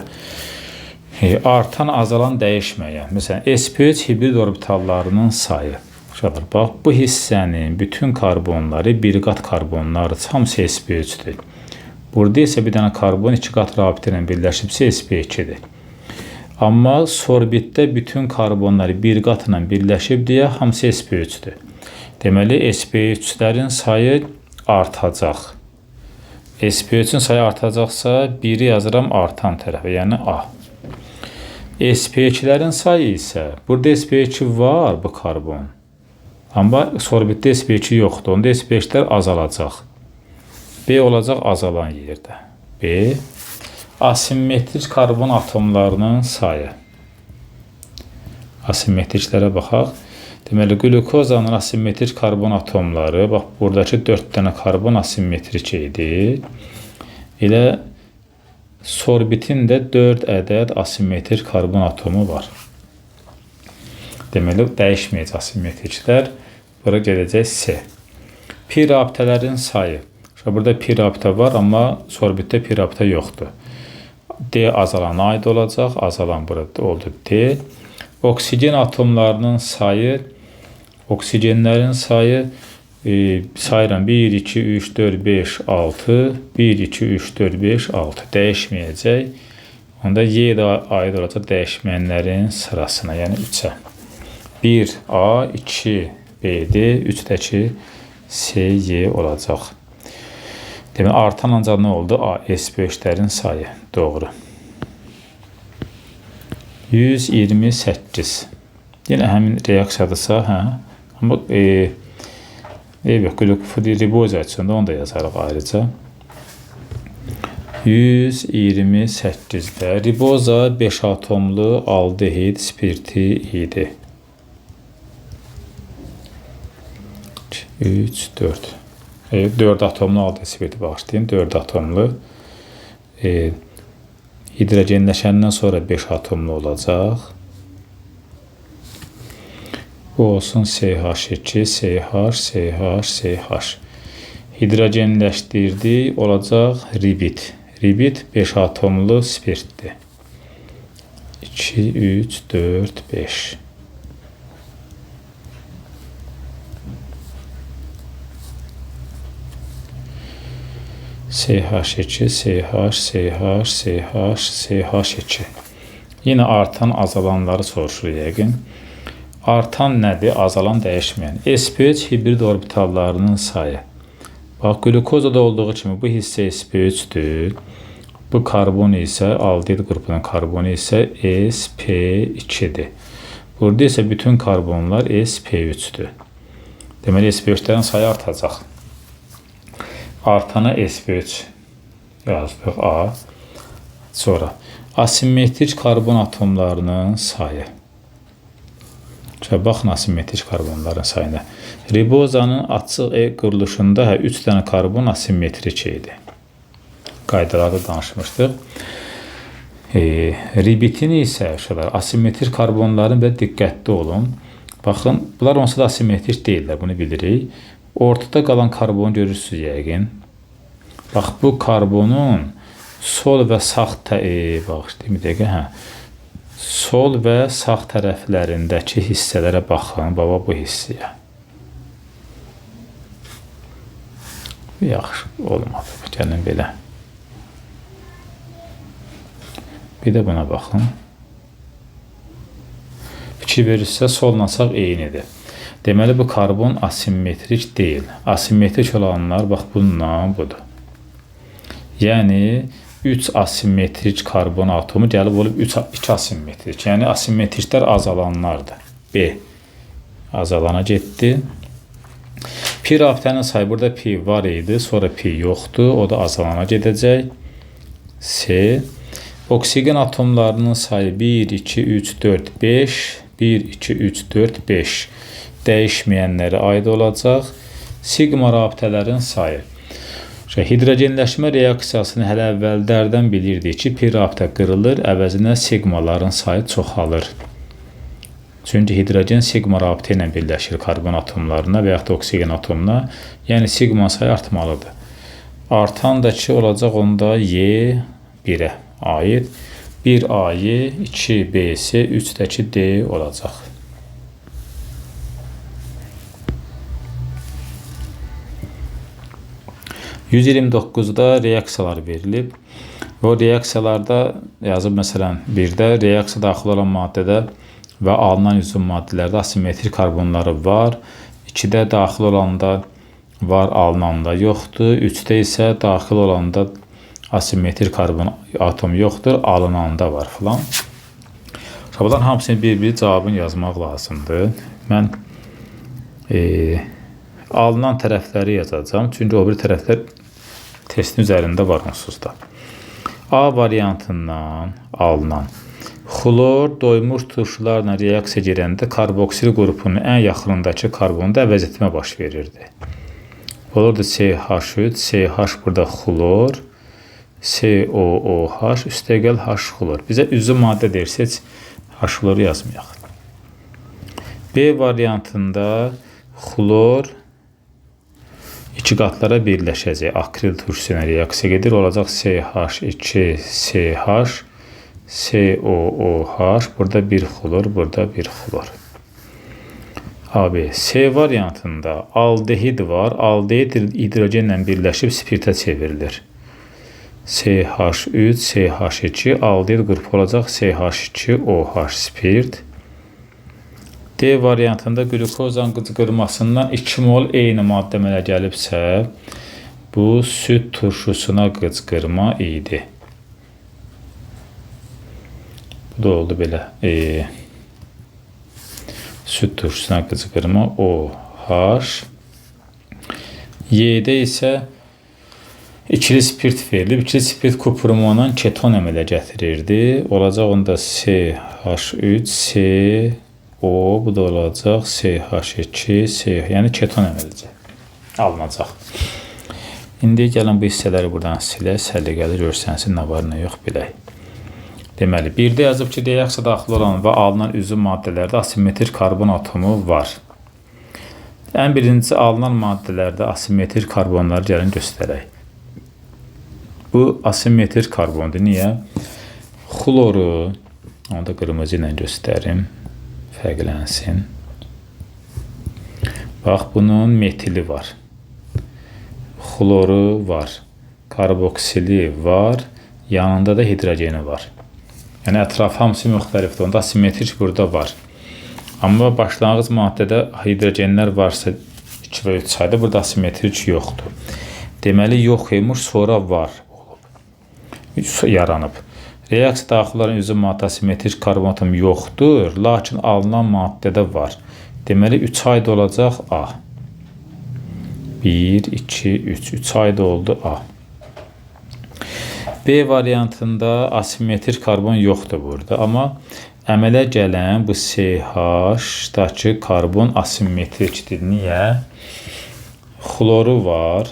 Artan, azalan dəyişməyən. Məsələn, sp3 hibrid orbitallarının sayı. Bax, bu hissənin bütün karbonları bir qat karbonları hamısı sp3-dür. Burada isə bir dənə karbon 2 qat rabitə ilə birləşibsə sp2-dir. Amma sorbitdə bütün karbonları bir qatla birləşib deyə hamısı sp3-dür. Deməli, sp3-lərin sayı artacaq. sp3-ün sayı artacaqsa, 1-i yazıram artan tərəfə, yəni A. sp2-lərin sayı isə, burada sp2 var bu karbon. Amma sorbitdə sp2 yoxdur, onda sp2-lər azalacaq. B olacaq azalan yerdə. B. Asimetrik karbon atomlarının sayı. Asimetriklərə baxaq. Deməli, glukozanın asimetrik karbon atomları, bax, buradakı 4 dənə karbon asimetrik idi. Elə sorbitin də 4 ədəd asimetrik karbon atomu var. Deməli, dəyişməyəcək asimetriklər. Bura gələcək C. Pi rabitələrin sayı. Burada pi rabitə var, amma sorbitdə pi rabitə yoxdur. D azalana aid olacaq. Azalan burada oldu D. Oksigen atomlarının sayı, oksigenlərin sayı sayıram 1, 2, 3, 4, 5, 6. 1, 2, 3, 4, 5, 6. Dəyişməyəcək. Onda Y də aid olacaq dəyişmənlərin sırasına, yəni 3-ə. 1 A, 2 B, D, 3-dəki C, Y olacaq. Demək, artan ancaq nə oldu? A, S5-lərin sayı. Doğru. 128. Yenə həmin reaksiyadırsa, hə? Amma riboza üçün də onu da yazarıq ayrıca. 128-də riboza 5 atomlu aldehid spirti idi. 3, 4. 4 atomlu aldehid spirti bağışlayın. 4 atomlu hidrogenləşəndən sonra 5 atomlu olacaq. Bu olsun CH2, CH, CH, CH. Hidrogenləşdirdi, olacaq ribit. Ribit 5 atomlu spirtdir. 2, 3, 4, 5. CH2, CH, CH, CH, CH2. Yine artan azalanları soruşur yəqin. Artan nədir? Azalan dəyişməyən. sp3 hibrid orbitallarının sayı. Bax, glukozada olduğu kimi bu hissə sp3'dür. Bu karbon isə, aldehid qrupunun karbonu isə sp2'dir. Burada isə bütün karbonlar sp3'dür. Deməli, sp3'lərin sayı artacaq. Artana sp3 yazdıq A. Sonra asimetrik karbon atomlarının sayı. Baxın asimetrik karbonların sayına. Ribozanın açıq quruluşunda 3 dənə karbon asimetrik idi. Qaydalarda danışmışdıq. Ribitin isə asimetrik karbonların və diqqətli olun. Baxın, bunlar onsuz da asimetrik deyirlər, bunu bilirik. Ortada qalan karbonu görürsünüz yəqin. Bax, bu karbonun sol və sağ sol və sağ tərəflərindəki hissələrə baxın. Baba, bu hissəyə. Yaxşı, olmadı. Gəlin belə. Bir də buna baxın. Fikir verirsə, solla sağ eynidir. Deməli, bu karbon asimetrik deyil. Asimetrik olanlar, bax, bununla budur. Yəni, 3 asimetrik karbon atomu gəlib olub 2 asimetrik. Yəni, asimetriklər azalanlardır. B. Azalana getdi. Pi rabitənin sayı, burada pi var idi, sonra pi yoxdur. O da azalana gedəcək. C. Oksigen atomlarının sayı 1, 2, 3, 4, 5. 1, 2, 3, 4, 5. Dəyişməyənləri aid olacaq. Sigma rabitələrin sayı. Hidrogenləşmə reaksiyasını hələ əvvəllərdən bilirdik ki, pi rabitə qırılır, əvəzinə sigmaların sayı çoxalır. Çünki hidrogen sigma rabitə ilə birləşir karbon atomlarına və yaxud da oksigen atomuna. Yəni, sigma sayı artmalıdır. Artan da ki, olacaq onda Y 1-ə aid. 1 AY, 2 BS, 3-dəki D olacaq. %29'da reaksiyalar verilib. O reaksiyalarda yazıb, məsələn, 1-də reaksiya daxil olan maddədə və alınan üzüm maddələrdə asimetrik karbonları var. 2-də daxil olanda var, alınanda yoxdur. 3-də isə daxil olanda asimetrik karbon atomu yoxdur, alınanda var filan. Bunların hamısını bir-bir cavabını yazmaq lazımdır. Mən alınan tərəfləri yazacağım. Çünki o bir tərəflər testin üzərində var onsuz da. A variantından alınan xlor doymuş turşularla reaksiya girəndə karboksil qrupunun ən yaxınındakı karbonda əvəz etmə baş verirdi. Olurdu CH3, CH burada xlor, COOH, üstəgəl H xlor. Bizə üzüm maddə deyirsə, heç H xloru yazmayaq. B variantında xlor iki qatlara birləşəcək. Akril turşusu ilə reaksiya gedir. Olacaq CH2CH COOH. Burada bir xlor, burada bir xlor. AB. C variantında aldehid var. Aldehid hidrogenlə birləşib spirtə çevrilir. CH3, CH2, aldehid qrupu olacaq CH2OH spirt. D variantında glukozanın qıcqırmasından 2 mol eyni maddə əmələ gəlibsə, bu süd turşusuna qıcqırma idi. Bu da oldu belə. Süd turşusuna qıcqırma OH. Y'də isə ikili spirt verilib. İkili spirt kuprumundan keton əmələ gətirirdi. Olacaq onda CH3, CO, bu da olacaq CH2, yəni keton əmələcək. Alınacaq. İndi gəlin bu hissələri buradan silək. Səliqəli görsənsin, nə var, nə yox bilək. Deməli, birdə yazıb ki, reaksiya daxil olan və alınan üzüm maddələrdə asimetrik karbon atomu var. Ən birincisi alınan maddələrdə asimetrik karbonları gəlin göstərək. Bu asimetrik karbondur. Niyə? Xloru, onu da qırmızı ilə göstərim, fərqlənsin. Bax, bunun metili var. Xloru var. Karboksili var. Yanında da hidrogeni var. Yəni, ətraf hamısı müxtəlifdir. Onda asimetrik burada var. Amma başlanğıc maddədə hidrogenlər varsa 2 və 3 sayda, burada asimetrik yoxdur. Deməli, yox imiş, sonra var olub. Yaranıb. Reaksiya daxil olan üzüm maddə asimetrik karbon atomu yoxdur, lakin alınan maddədə var. Deməli, 3 ayda olacaq A. 1, 2, 3. 3 ayda oldu A. B variantında asimetrik karbon yoxdur burada. Amma əmələ gələn bu CH-dakı karbon asimetrikdir. Niyə? Xloru var,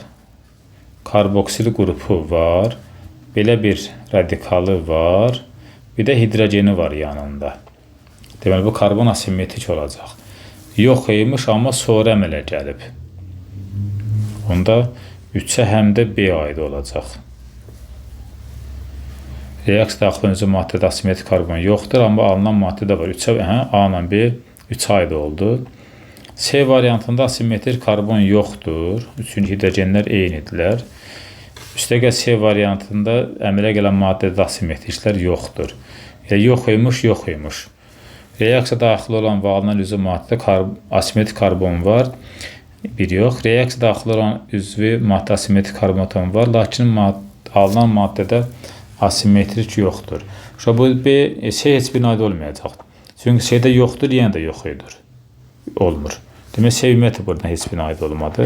karboksili qrupu var, belə bir radikalı var, bir də hidrogeni var yanında. Deməli, bu karbon asimetrik olacaq. Yox imiş, amma sonra əmələ gəlib. Onda 3-ə həm də B aid olacaq. Reaksiya daxil olan maddədə asimetrik karbon yoxdur, amma alınan maddədə var. 3-ə A ilə B 3 aid oldu. C variantında asimetrik karbon yoxdur. Çünki hidrogenlər eynidirlər. Üstəgəl C variantında əmələ gələn maddədə asimetriklər yoxdur. Yox imiş. Reaksiya daxil olan və alınan üzvü maddədə asimetrik karbon var. Bir yox. Reaksiya daxil olan üzvü maddə asimetrik karbon atomu var. Lakin alınan maddədə asimetrik yoxdur. Bu B, C heç bir aid olmayacaq. Çünki C-də yoxdur, yenə də yox edir. Olmur. Demək, C ümumiyyətlə buradan heç bir aid olmadı.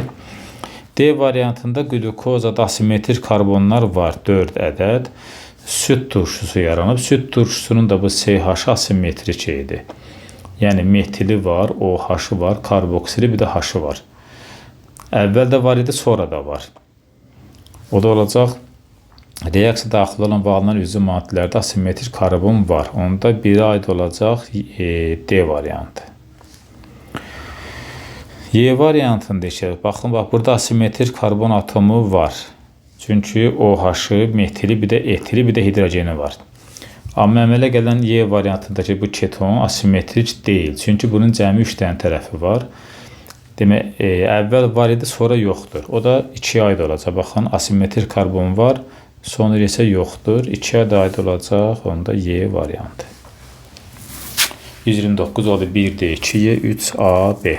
D variantında glukozada asimetrik karbonlar var 4 ədəd. Süd turşusu yaranıb. Süd turşusunun da bu CH asimetrik idi. Yəni metili var, OH var, karboksili, bir də H var. Əvvəldə var idi, sonra da var. O da olacaq. Reaksiya daxil olan və alınan üzvü maddələrdə asimetrik karbon var. Onda biri aid olacaq D variantı. Y variantında işə baxın, bax, burada asimetrik karbon atomu var. Çünki OH-ı, metili, bir də etili, bir də hidrogeni var. Amma əmələ gələn Y variantındakı bu keton asimetrik deyil. Çünki bunun cəmi 3 dənə tərəfi var. Demək, əvvəl var idi, sonra yoxdur. O da 2 aid olacaq. Baxın, asimetrik karbon var, sonra isə yoxdur. 2-yə də aid olacaq, onda Y variantı. 129 oldu 1D, 2Y, 3AB.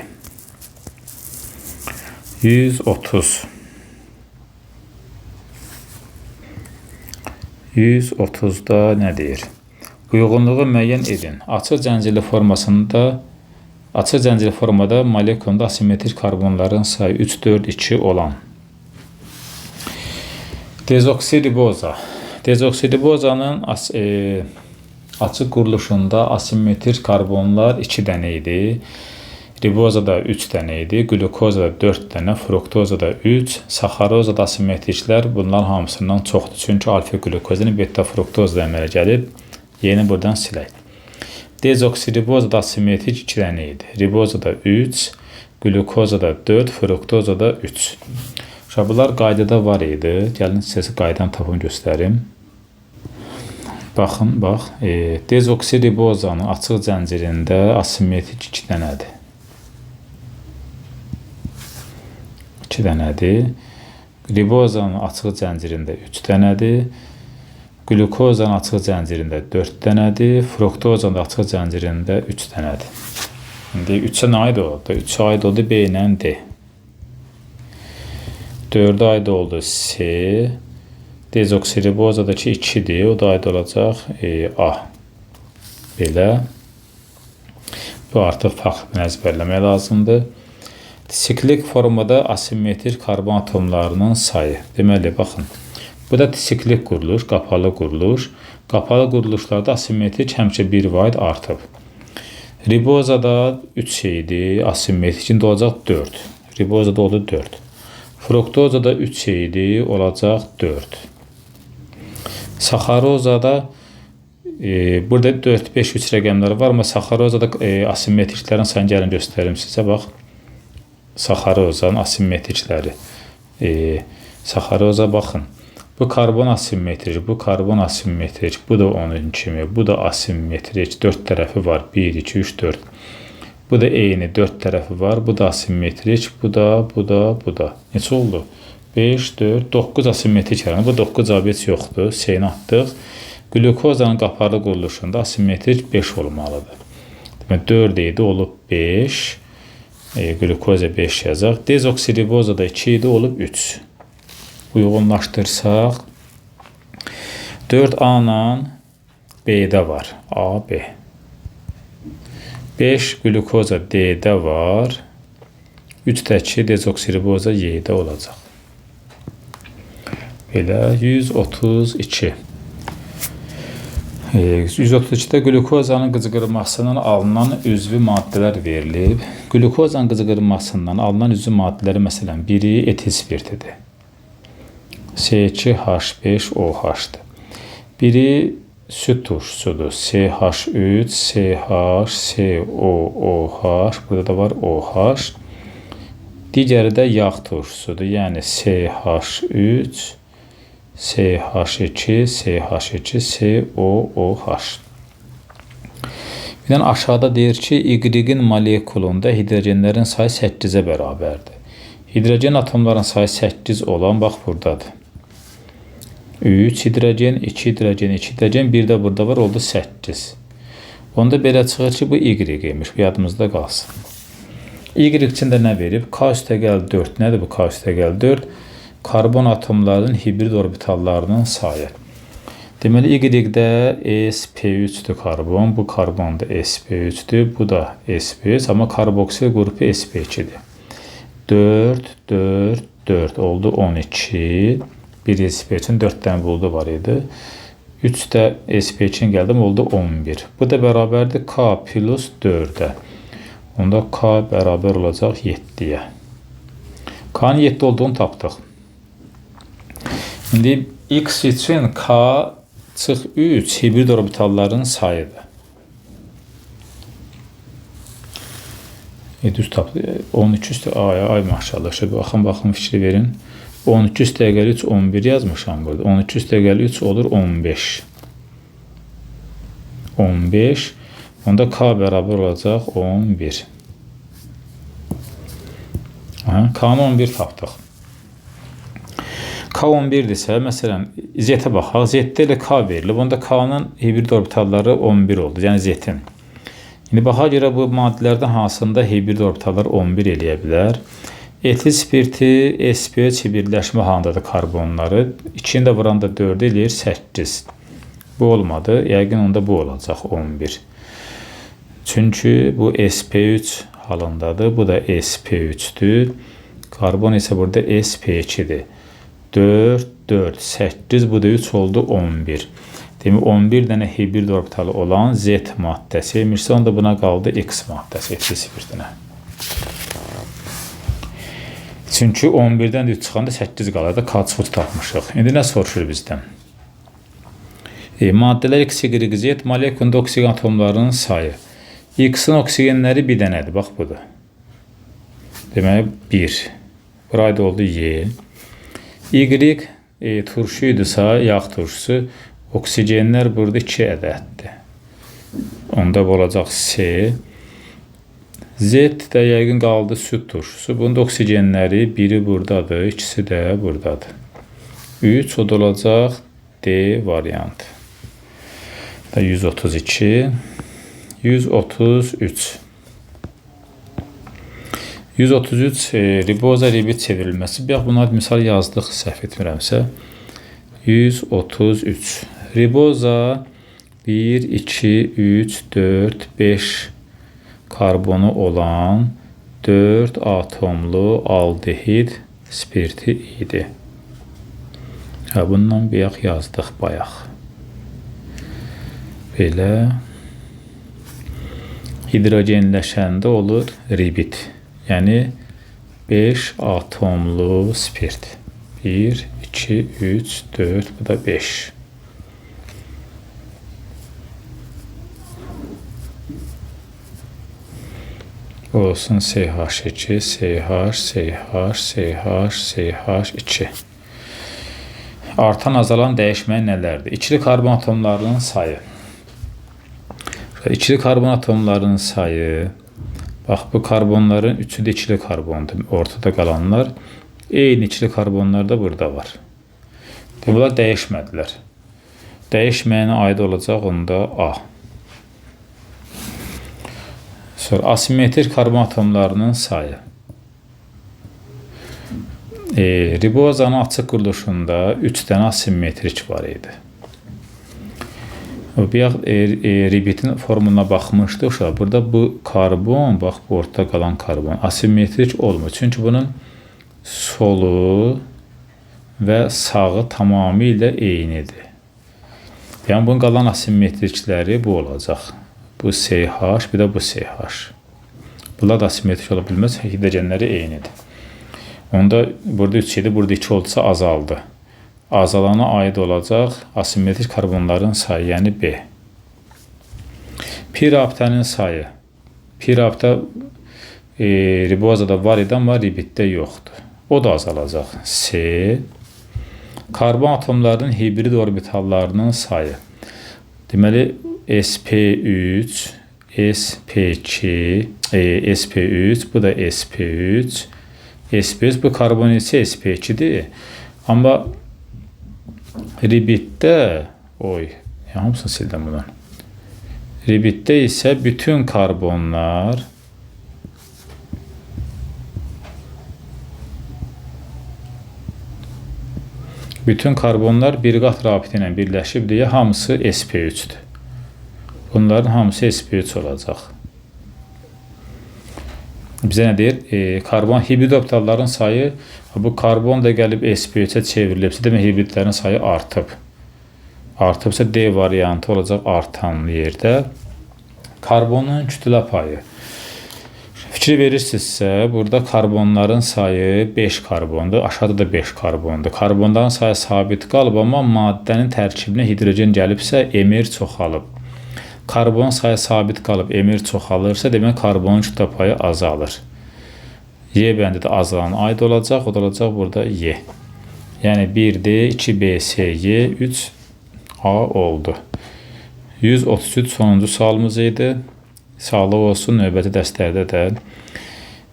130. 130-da nə deyir? Uyğunluğu müəyyən edin. Açıq zəncirli formada molekulunda asimetrik karbonların sayı 3, 4, 2 olan. Dezoksiriboza. Dezoksiribozanın açıq quruluşunda asimetrik karbonlar 2 dənə idi. Ribozada 3 dənə idi, glukozada 4 dənə, fruktozada 3, saxarozada asimetriklər bunların hamısından çoxdur. Çünki alfa glukozin, beta fruktozda əmələ gəlib. Yeni buradan silək. Dezoksiribozada asimetrik 2 dənə idi. Ribozada 3, glukozada 4, fruktozada 3. Bunlar qaydada var idi. Gəlin sizə qaydanı tapım göstərim. Baxın, bax. Dezoksiribozanın açıq zəncirində asimetrik 2 dənədir. 2 dənədir. Ribozanın açıq zəncirində 3 dənədir. Glukozanın açıq zəncirində 4 dənədir. Fruktozanın açıq zəncirində 3 dənədir. İndi 3-ə nə aid oldu? 3-ə aid oldu B ilə D. 4-ə aid oldu C. Dezoksiribozadakı 2-dir. O da aid olacaq A. Belə. Bu artıq faktını əzbərləmək lazımdır. Disiklik formada asimetrik karbon atomlarının sayı. Deməli, baxın. Bu da disiklik quruluş, qapalı quruluş. Qapalı quruluşlarda asimetrik həmişə 1 vaid artıb. Ribozada 3 idi, asimetrik indi olacaq 4. Ribozada oldu 4. Fruktozada 3 idi, olacaq 4. Saxarozada burada 4, 5, 3 rəqəmləri var, amma saxarozada asimetriklərin sayını gəlin göstərim sizə, bax. Saxarozanın asimetrikləri. Saxaroza baxın. Bu karbon asimetrik, bu karbon asimetrik, bu da onun kimi, bu da asimetrik, 4 tərəfi var, 1, 2, 3, 4. Bu da eyni, 4 tərəfi var, bu da asimetrik, bu da. Neçə oldu? 5, 4, 9 asimetrik yaranır. Bu 9 abet yoxdur, seyini atdıq. Glukozanın qapalı quruluşunda asimetrik 5 olmalıdır. Demək, 4 idi, olub 5. Glukoza 5 yazaq. Dezoksiribozada 2 idi, olub 3. Uyğunlaşdırsaq 4A ilə B'də var. A, B. 5 glukoza D'də var. 3-dəki dezoksiriboza Y'də olacaq. Belə 132. 132-də glukozanın qıcıqırmasından alınan üzvü maddələr verilib. Glukozanın qıcıqırmasından alınan üzvü maddələri məsələn biri etil spirtidir. C2H5OH-dır. Biri süd turşusudur. CH3, CH, COOH, burada da var OH. Digəri də yağ turşusudur. Yəni CH3, CH2, CH2, COOH. Bir aşağıda deyir ki, Y-in molekulunda hidrogenlərin sayı 8-ə bərabərdir. Hidrogen atomların sayı 8 olan, bax buradadır. 3 hidrogen, 2 hidrogen, 2 hidrogen, bir də burada var, oldu 8. Onda belə çıxır ki, bu Y-imiş, bu yadımızda qalsın. Y içində nə verib? K üstəgəl 4. Nədir bu K üstəgəl 4? Karbon atomlarının hibrid orbitallarının sayı. Deməli, Y-də sp3-dür karbon, bu karbon da sp3-dür, bu da sp3, amma karboksil qrupu sp2-dir. 4, 4, 4 oldu 12. Bir sp3-in 4 dənə buldu var idi. 3 də sp2-in gəldim, oldu 11. Bu da bərabərdir K plus 4-ə. Onda K bərabər olacaq 7-yə. K-nın 7 olduğunu tapdıq. İndi X üçün K çıx 3 hibrid orbitalların sayıdır. Düz tapdı. 13 üstə ay maşallah. Baxın fikri verin. 13 üstəgəl 3 11 yazmışam burada. 13 üstəgəl 3 olur 15. 15. Onda K bərabər olacaq 11. K-nı 11 tapdıq. K 11-dirsə, məsələn, Z-ə baxaq. Z-də ilə K verilib. Onda K-nın hibrid orbitalları 11 oldu. Yəni Z-in. İndi baxa görə bu maddələrdən hansında hibrid orbitallar 11 eləyə bilər. Etil spirti sp3 hibridləşmə halındadır karbonları. 2-ni də vuranda 4 eləyir 8. Bu olmadı. Yəqin onda bu olacaq 11. Çünki bu sp3 halındadır. Bu da sp3'dür. Karbon isə burada sp2'dir. 4, 4, 8, bu da 3 oldu 11. Demək 11 dənə hibrid orbitalı olan Z maddəsi imişsə, onda buna qaldı X maddəsi etil spirtinə. Çünki 11-dən 3 çıxanda 8 qalır da K-çıxıt tapmışıq. İndi nə soruşur bizdən? Maddələr X, Y, Z molekulunda oksigen atomlarının sayı. X-in oksigenləri bir dənədir. Bax budur. Demək 1. Burayda oldu Y. Y turşuydusa, yağ turşusu, oksigenlər burada 2 ədəddir. Onda bu olacaq C. Z də yəqin qaldı süd turşusu. Bunda oksigenləri biri buradadır, ikisi də buradadır. 3 o da olacaq D variantı. 132, 133. 133 riboza ribit çevrilməsi. Bax, buna misal yazdıq, səhv etmirəmsə. 133. Riboza 1, 2, 3, 4, 5 karbonu olan 4 atomlu aldehid spirti idi. Bundan bir yazdıq bayaq. Belə hidrogenləşəndə olur ribit. Yəni 5 atomlu spirt. 1, 2, 3, 4, bu da 5. Olsun CH2, CH, CH, CH, CH2. Artan, azalan dəyişmə nələrdir? İkili karbon atomlarının sayı. İkili karbon atomlarının sayı, bax, bu karbonların üçü də ikili karbondur. Ortada qalanlar, eyni ikili karbonlar da burada var. Bunlar dəyişmədilər. Dəyişməyənə aid olacaq onda A. Sonra asimetrik karbon atomlarının sayı. Ribozanın açıq quruluşunda 3 dənə asimetrik var idi. Ribitin formuluna baxmışdıq. Burada bu karbon, bax, bu ortada qalan karbon asimetrik olmur. Çünki bunun solu və sağı tamamilə eynidir. Yəni, bunun qalan asimetrikləri bu olacaq. Bu CH, bir də bu CH. Bunlar da asimetrik ola bilməz, hidrogenləri eynidir. Onda burada 3 idi, burada 2 oldusa azaldı. Azalana aid olacaq asimetrik karbonların sayı, yəni B. Pi rabitənin sayı. Pi rabitə ribozada var idi, amma ribitdə yoxdur. O da azalacaq. C. Karbon atomlarının hibrid orbitallarının sayı. Deməli, sp3, sp2, sp3, bu da sp3, sp3, bu karbon isə sp2-dir. Amma ribitdə, hamısını sildim bundan. Ribitdə isə bütün karbonlar bir qat rabitə ilə birləşib deyə hamısı sp3-dür. Bunların hamısı sp3 olacaq. Bizə nə deyir? Karbon hibrid orbitalların sayı, bu karbon da gəlib sp3-ə çevrilibsə, demək hibridlərin sayı artıb. Artıbsa D variantı olacaq artan yerdə. Karbonun kütlə payı. Fikir verirsinizsə, burada karbonların sayı 5 karbondur, aşağıda da 5 karbondur. Karbonların sayı sabit qalıb, amma maddənin tərkibinə hidrogen gəlibsə, emir çoxalıb. Karbon sayı sabit qalıb, emir çoxalırsa, demək karbonun kütlə payı azalır. Y bəndi də azalan aid olacaq, o da olacaq burada Y. Yəni 1D, 2B, C, Y, 3A oldu. 133 sonuncu sualımız idi. Sağlıq olsun, növbəti dərslərdə də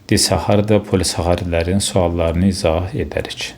disaharid və polisaharidlərin suallarını izah edərik.